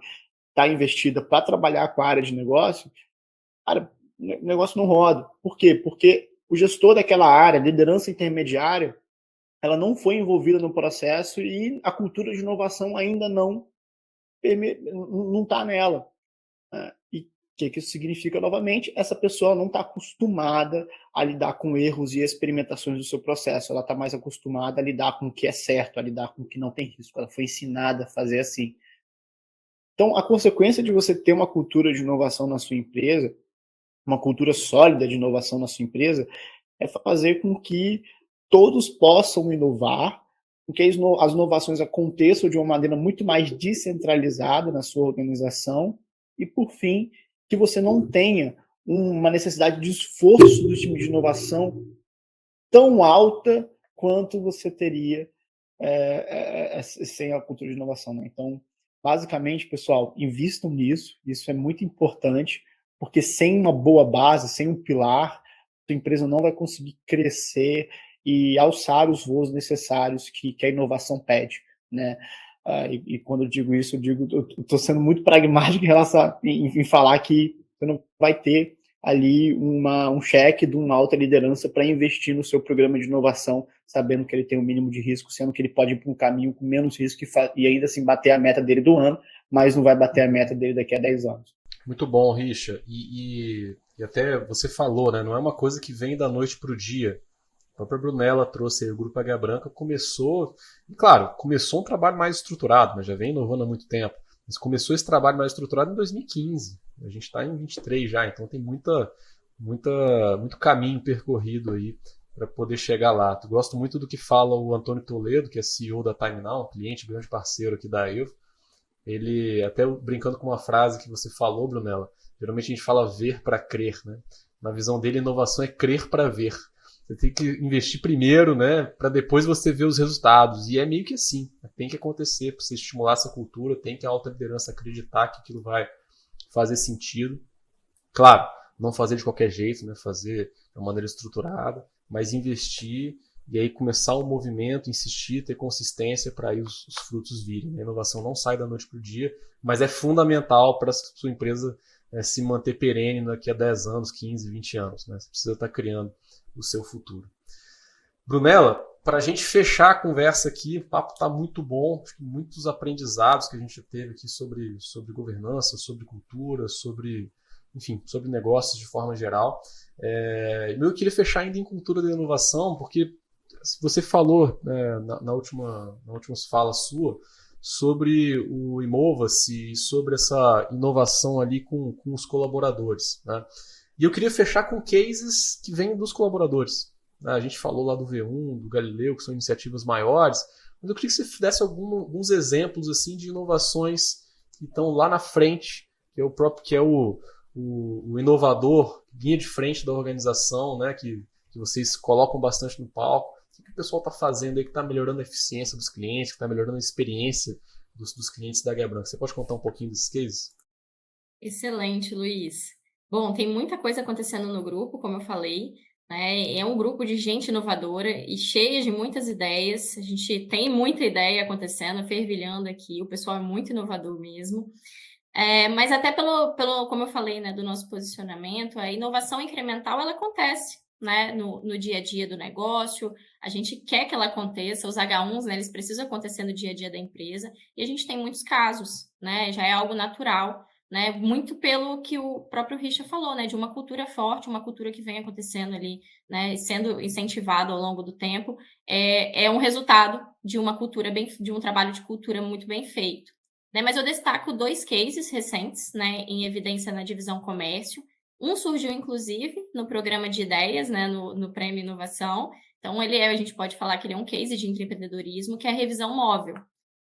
está investida para trabalhar com a área de negócio, cara, o negócio não roda. Por quê? Porque o gestor daquela área, a liderança intermediária, ela não foi envolvida no processo e a cultura de inovação ainda não está nela, né? E o que isso significa, novamente? Essa pessoa não está acostumada a lidar com erros e experimentações do seu processo. Ela está mais acostumada a lidar com o que é certo, a lidar com o que não tem risco. Ela foi ensinada a fazer assim. Então, a consequência de você ter uma cultura de inovação na sua empresa, uma cultura sólida de inovação na sua empresa, é fazer com que todos possam inovar, com que as inovações aconteçam de uma maneira muito mais descentralizada na sua organização e, por fim, que você não tenha uma necessidade de esforço do time de inovação tão alta quanto você teria sem a cultura de inovação, né? Então, basicamente, pessoal, invistam nisso, isso é muito importante, porque sem uma boa base, sem um pilar, a empresa não vai conseguir crescer e alçar os voos necessários que a inovação pede, né? E quando eu digo isso, eu estou sendo muito pragmático em falar que você não vai ter ali um cheque de uma alta liderança para investir no seu programa de inovação, sabendo que ele tem um mínimo de risco, sendo que ele pode ir para um caminho com menos risco e ainda assim bater a meta dele do ano, mas não vai bater a meta dele daqui a 10 anos. Muito bom, Richa. E até você falou, né? Não é uma coisa que vem da noite para o dia. A própria Brunella trouxe aí o Grupo Águia Branca, começou um trabalho mais estruturado, mas já vem inovando há muito tempo. Mas começou esse trabalho mais estruturado em 2015. A gente está em 23 já, então tem muito caminho percorrido aí para poder chegar lá. Eu gosto muito do que fala o Antônio Toledo, que é CEO da Time Now, cliente, grande parceiro aqui da Evo. Ele, até brincando com uma frase que você falou, Brunella, geralmente a gente fala ver para crer, né? Na visão dele, inovação é crer para ver. Você tem que investir primeiro, né, para depois você ver os resultados. E é meio que assim, tem que acontecer para você estimular essa cultura, tem que a alta liderança acreditar que aquilo vai fazer sentido. Claro, não fazer de qualquer jeito, né, fazer de uma maneira estruturada, mas investir e aí começar um movimento, insistir, ter consistência para aí os frutos virem. A inovação não sai da noite para o dia, mas é fundamental para a sua empresa se manter perene daqui a 10 anos, 15, 20 anos. Né? Você precisa estar criando o seu futuro. Brunella, para a gente fechar a conversa aqui, o papo está muito bom, muitos aprendizados que a gente teve aqui sobre governança, sobre cultura, sobre negócios de forma geral. Eu queria fechar ainda em cultura da inovação, porque você falou na última fala sua sobre o Inova-se e sobre essa inovação ali com os colaboradores. Né? E eu queria fechar com cases que vêm dos colaboradores. A gente falou lá do V1, do Galileu, que são iniciativas maiores, mas eu queria que você desse alguns exemplos assim, de inovações que estão lá na frente, que é o inovador, linha de frente da organização, né, que vocês colocam bastante no palco. O que o pessoal está fazendo aí que está melhorando a eficiência dos clientes, que está melhorando a experiência dos clientes da Águia Branca? Você pode contar um pouquinho desses cases? Excelente, Luiz. Bom, tem muita coisa acontecendo no grupo, como eu falei. É um grupo de gente inovadora e cheia de muitas ideias. A gente tem muita ideia acontecendo, fervilhando aqui. O pessoal é muito inovador mesmo. Mas até como eu falei, né, do nosso posicionamento, a inovação incremental, ela acontece, né, no dia a dia do negócio. A gente quer que ela aconteça. Os H1s, né, eles precisam acontecer no dia a dia da empresa. E a gente tem muitos casos, né, já é algo natural. Né, muito pelo que o próprio Richard falou, né, de uma cultura forte, uma cultura que vem acontecendo ali, né, sendo incentivado ao longo do tempo, é um resultado de uma cultura de um trabalho de cultura muito bem feito. Né, mas eu destaco 2 cases recentes, né, em evidência na divisão comércio. Um surgiu, inclusive, no programa de ideias, né, no Prêmio Inovação. Então, a gente pode falar que ele é um case de empreendedorismo, que é a revisão móvel.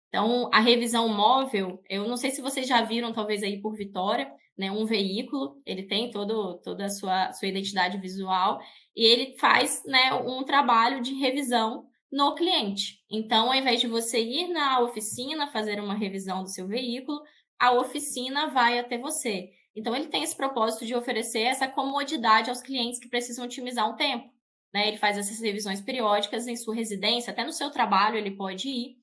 Então, a revisão móvel, eu não sei se vocês já viram, talvez aí por Vitória, né, um veículo, ele tem toda a sua identidade visual, e ele faz, né, um trabalho de revisão no cliente. Então, ao invés de você ir na oficina fazer uma revisão do seu veículo, a oficina vai até você. Então, ele tem esse propósito de oferecer essa comodidade aos clientes que precisam otimizar um tempo. Né? Ele faz essas revisões periódicas em sua residência, até no seu trabalho ele pode ir.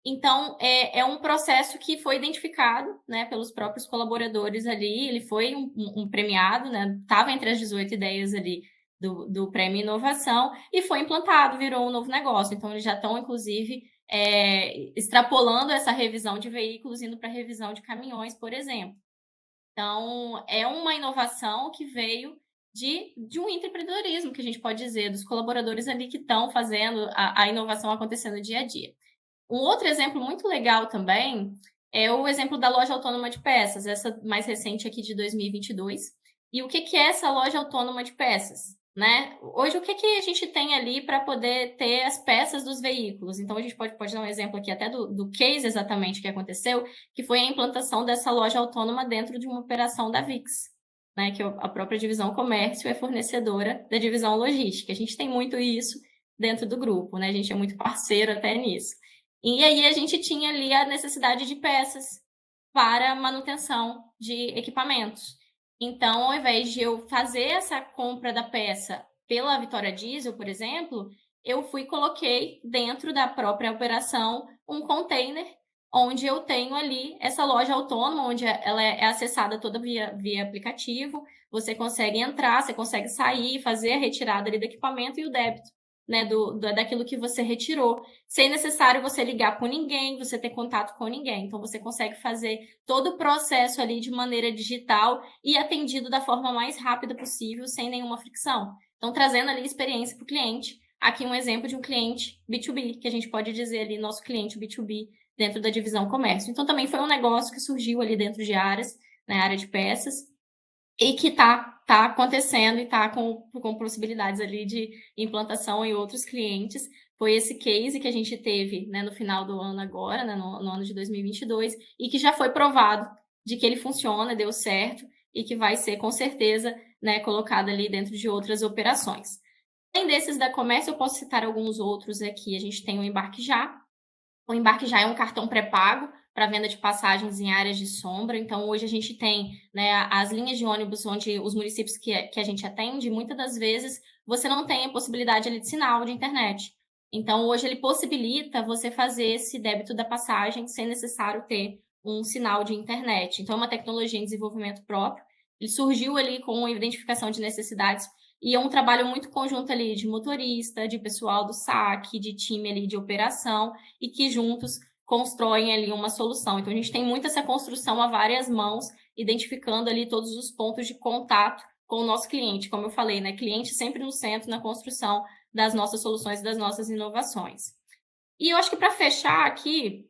Então, é um processo que foi identificado, né, pelos próprios colaboradores ali. Ele foi um premiado, né, estava entre as 18 ideias ali do Prêmio Inovação e foi implantado, virou um novo negócio. Então, eles já estão, inclusive, extrapolando essa revisão de veículos, indo para a revisão de caminhões, por exemplo. Então, é uma inovação que veio de um empreendedorismo, que a gente pode dizer, dos colaboradores ali que estão fazendo a inovação acontecendo dia a dia. Um outro exemplo muito legal também é o exemplo da loja autônoma de peças, essa mais recente aqui de 2022. E o que é essa loja autônoma de peças? Né? Hoje, o que a gente tem ali para poder ter as peças dos veículos? Então, a gente pode dar um exemplo aqui até do case exatamente que aconteceu, que foi a implantação dessa loja autônoma dentro de uma operação da VIX, né? Que a própria divisão comércio é fornecedora da divisão logística. A gente tem muito isso dentro do grupo, né? A gente é muito parceiro até nisso. E aí a gente tinha ali a necessidade de peças para manutenção de equipamentos. Então, ao invés de eu fazer essa compra da peça pela Vitória Diesel, por exemplo, eu coloquei dentro da própria operação um container onde eu tenho ali essa loja autônoma, onde ela é acessada toda via aplicativo. Você consegue entrar, você consegue sair, fazer a retirada ali do equipamento e o débito. Né, daquilo que você retirou, sem necessário você ligar com ninguém, você ter contato com ninguém. Então, você consegue fazer todo o processo ali de maneira digital e atendido da forma mais rápida possível, sem nenhuma fricção. Então, trazendo ali experiência para o cliente. Aqui um exemplo de um cliente B2B, que a gente pode dizer ali, nosso cliente B2B, dentro da divisão comércio. Então, também foi um negócio que surgiu ali dentro de áreas, na área de peças, e que está acontecendo e está com possibilidades ali de implantação em outros clientes. Foi esse case que a gente teve, né, no final do ano agora, né, no ano de 2022, e que já foi provado de que ele funciona, deu certo, e que vai ser, com certeza, né, colocado ali dentro de outras operações. Além desses da comércio, eu posso citar alguns outros aqui. A gente tem o Embarque Já. O Embarque Já é um cartão pré-pago para venda de passagens em áreas de sombra. Então, hoje a gente tem, né, as linhas de ônibus onde os municípios que a gente atende, muitas das vezes você não tem a possibilidade ali de sinal de internet. Então, hoje ele possibilita você fazer esse débito da passagem sem necessário ter um sinal de internet. Então, é uma tecnologia em desenvolvimento próprio. Ele surgiu ali com a identificação de necessidades e é um trabalho muito conjunto ali de motorista, de pessoal do saque, de time ali de operação e que juntos constroem ali uma solução. Então, a gente tem muito essa construção a várias mãos, identificando ali todos os pontos de contato com o nosso cliente. Como eu falei, né? Cliente sempre no centro na construção das nossas soluções e das nossas inovações. E eu acho que para fechar aqui,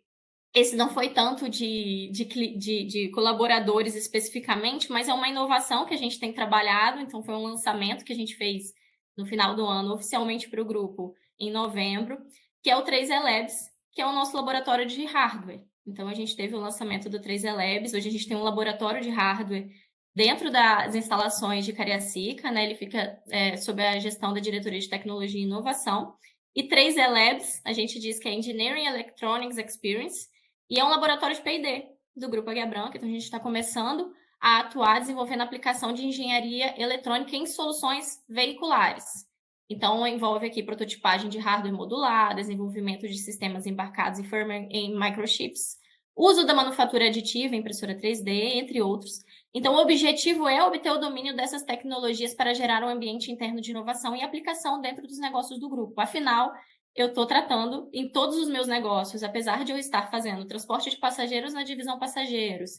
esse não foi tanto de colaboradores especificamente, mas é uma inovação que a gente tem trabalhado, então foi um lançamento que a gente fez no final do ano, oficialmente para o grupo, em novembro, que é o 3E Labs, que é o nosso laboratório de hardware. Então, a gente teve o lançamento do 3E Labs, hoje a gente tem um laboratório de hardware dentro das instalações de Cariacica, né? Ele fica sob a gestão da Diretoria de Tecnologia e Inovação. E 3E Labs, a gente diz que é Engineering Electronics Experience, e é um laboratório de P&D do Grupo Águia Branca. Então, a gente está começando a atuar desenvolvendo a aplicação de engenharia eletrônica em soluções veiculares. Então, envolve aqui prototipagem de hardware modular, desenvolvimento de sistemas embarcados em firmware em microchips, uso da manufatura aditiva, impressora 3D, entre outros. Então, o objetivo é obter o domínio dessas tecnologias para gerar um ambiente interno de inovação e aplicação dentro dos negócios do grupo. Afinal, eu estou tratando em todos os meus negócios, apesar de eu estar fazendo transporte de passageiros na divisão passageiros,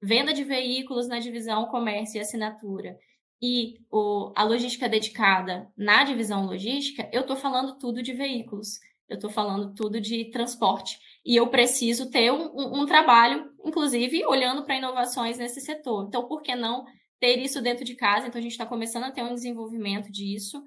venda de veículos na divisão comércio e assinatura, e a logística dedicada na divisão logística, eu estou falando tudo de veículos, eu estou falando tudo de transporte. E eu preciso ter um trabalho, inclusive, olhando para inovações nesse setor. Então, por que não ter isso dentro de casa? Então, a gente está começando a ter um desenvolvimento disso.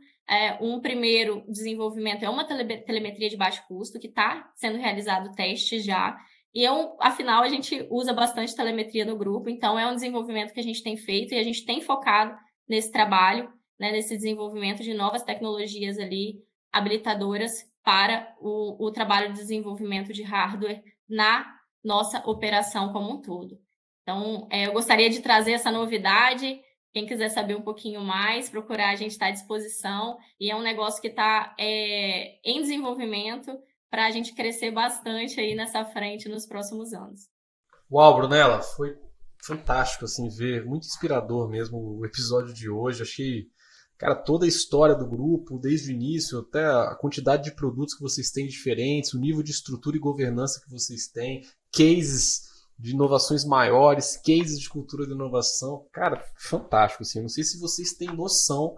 Um primeiro desenvolvimento é uma telemetria de baixo custo, que está sendo realizado testes já. E, afinal, a gente usa bastante telemetria no grupo. Então, é um desenvolvimento que a gente tem feito e a gente tem focado nesse trabalho, né, nesse desenvolvimento de novas tecnologias ali, habilitadoras para o trabalho de desenvolvimento de hardware na nossa operação como um todo. Então, eu gostaria de trazer essa novidade. Quem quiser saber um pouquinho mais, procurar, a gente está à disposição. E é um negócio que está em desenvolvimento para a gente crescer bastante aí nessa frente nos próximos anos. Uau, Brunella, foi fantástico assim ver, muito inspirador mesmo o episódio de hoje. Achei, cara, toda a história do grupo, desde o início, até a quantidade de produtos que vocês têm diferentes, o nível de estrutura e governança que vocês têm, cases de inovações maiores, cases de cultura de inovação. Cara, fantástico, assim. Eu não sei se vocês têm noção,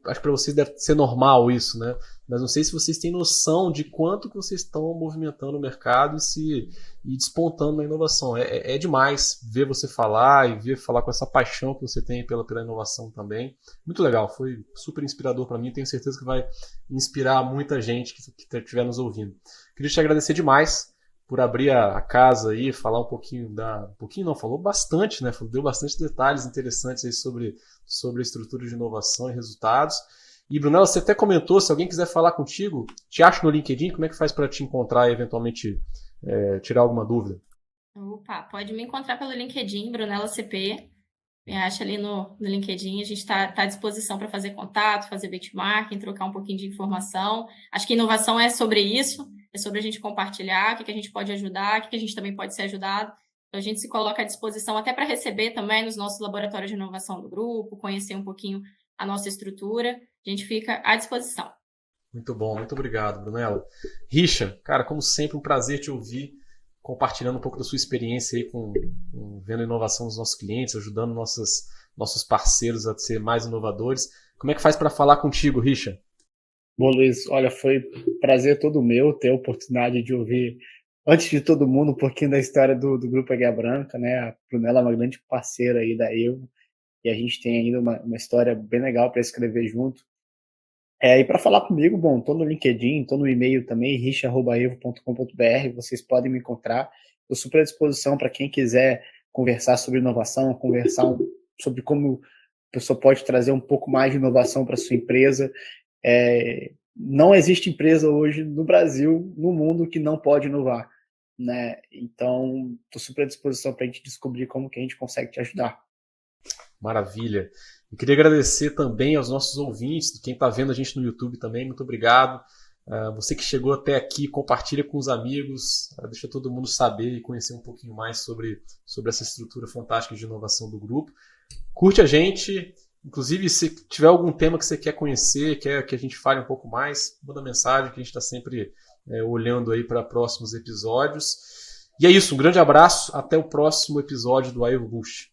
acho que para vocês deve ser normal isso, né? Mas não sei se vocês têm noção de quanto que vocês estão movimentando o mercado e despontando na inovação. É demais ver você falar e ver falar com essa paixão que você tem pela inovação também. Muito legal, foi super inspirador para mim. Tenho certeza que vai inspirar muita gente que estiver nos ouvindo. Queria te agradecer demais por abrir a casa aí, falar um pouquinho falou bastante, né? Deu bastante detalhes interessantes aí sobre a estrutura de inovação e resultados. E, Brunella, você até comentou, se alguém quiser falar contigo, te acha no LinkedIn, como é que faz para te encontrar e eventualmente tirar alguma dúvida? Opa, pode me encontrar pelo LinkedIn, Brunella CP. Me acha ali no LinkedIn, a gente está à disposição para fazer contato, fazer benchmarking, trocar um pouquinho de informação. Acho que inovação é sobre isso, é sobre a gente compartilhar, o que a gente pode ajudar, o que a gente também pode ser ajudado. Então, a gente se coloca à disposição até para receber também nos nossos laboratórios de inovação do grupo, conhecer um pouquinho a nossa estrutura. A gente fica à disposição. Muito bom, muito obrigado, Brunella. Richa, cara, como sempre, um prazer te ouvir, compartilhando um pouco da sua experiência aí vendo a inovação dos nossos clientes, ajudando nossos parceiros a ser mais inovadores. Como é que faz para falar contigo, Richa? Bom, Luiz, olha, foi um prazer todo meu ter a oportunidade de ouvir, antes de todo mundo, um pouquinho da história do Grupo Águia Branca, né? A Brunella é uma grande parceira aí da Evo, e a gente tem ainda uma história bem legal para escrever junto. E para falar comigo, bom, estou no LinkedIn, estou no e-mail também, richa@evo.com.br, vocês podem me encontrar. Estou super à disposição para quem quiser conversar sobre inovação, conversar sobre como a pessoa pode trazer um pouco mais de inovação para sua empresa. Não existe empresa hoje no Brasil, no mundo, que não pode inovar, né? Então, estou super à disposição para a gente descobrir como que a gente consegue te ajudar. Maravilha. Eu queria agradecer também aos nossos ouvintes, quem está vendo a gente no YouTube também, muito obrigado. Você que chegou até aqui, compartilha com os amigos, deixa todo mundo saber e conhecer um pouquinho mais sobre essa estrutura fantástica de inovação do grupo. Curte a gente, inclusive se tiver algum tema que você quer conhecer, quer que a gente fale um pouco mais, manda mensagem que a gente está sempre olhando aí para próximos episódios. E é isso, um grande abraço, até o próximo episódio do Aevo Boost.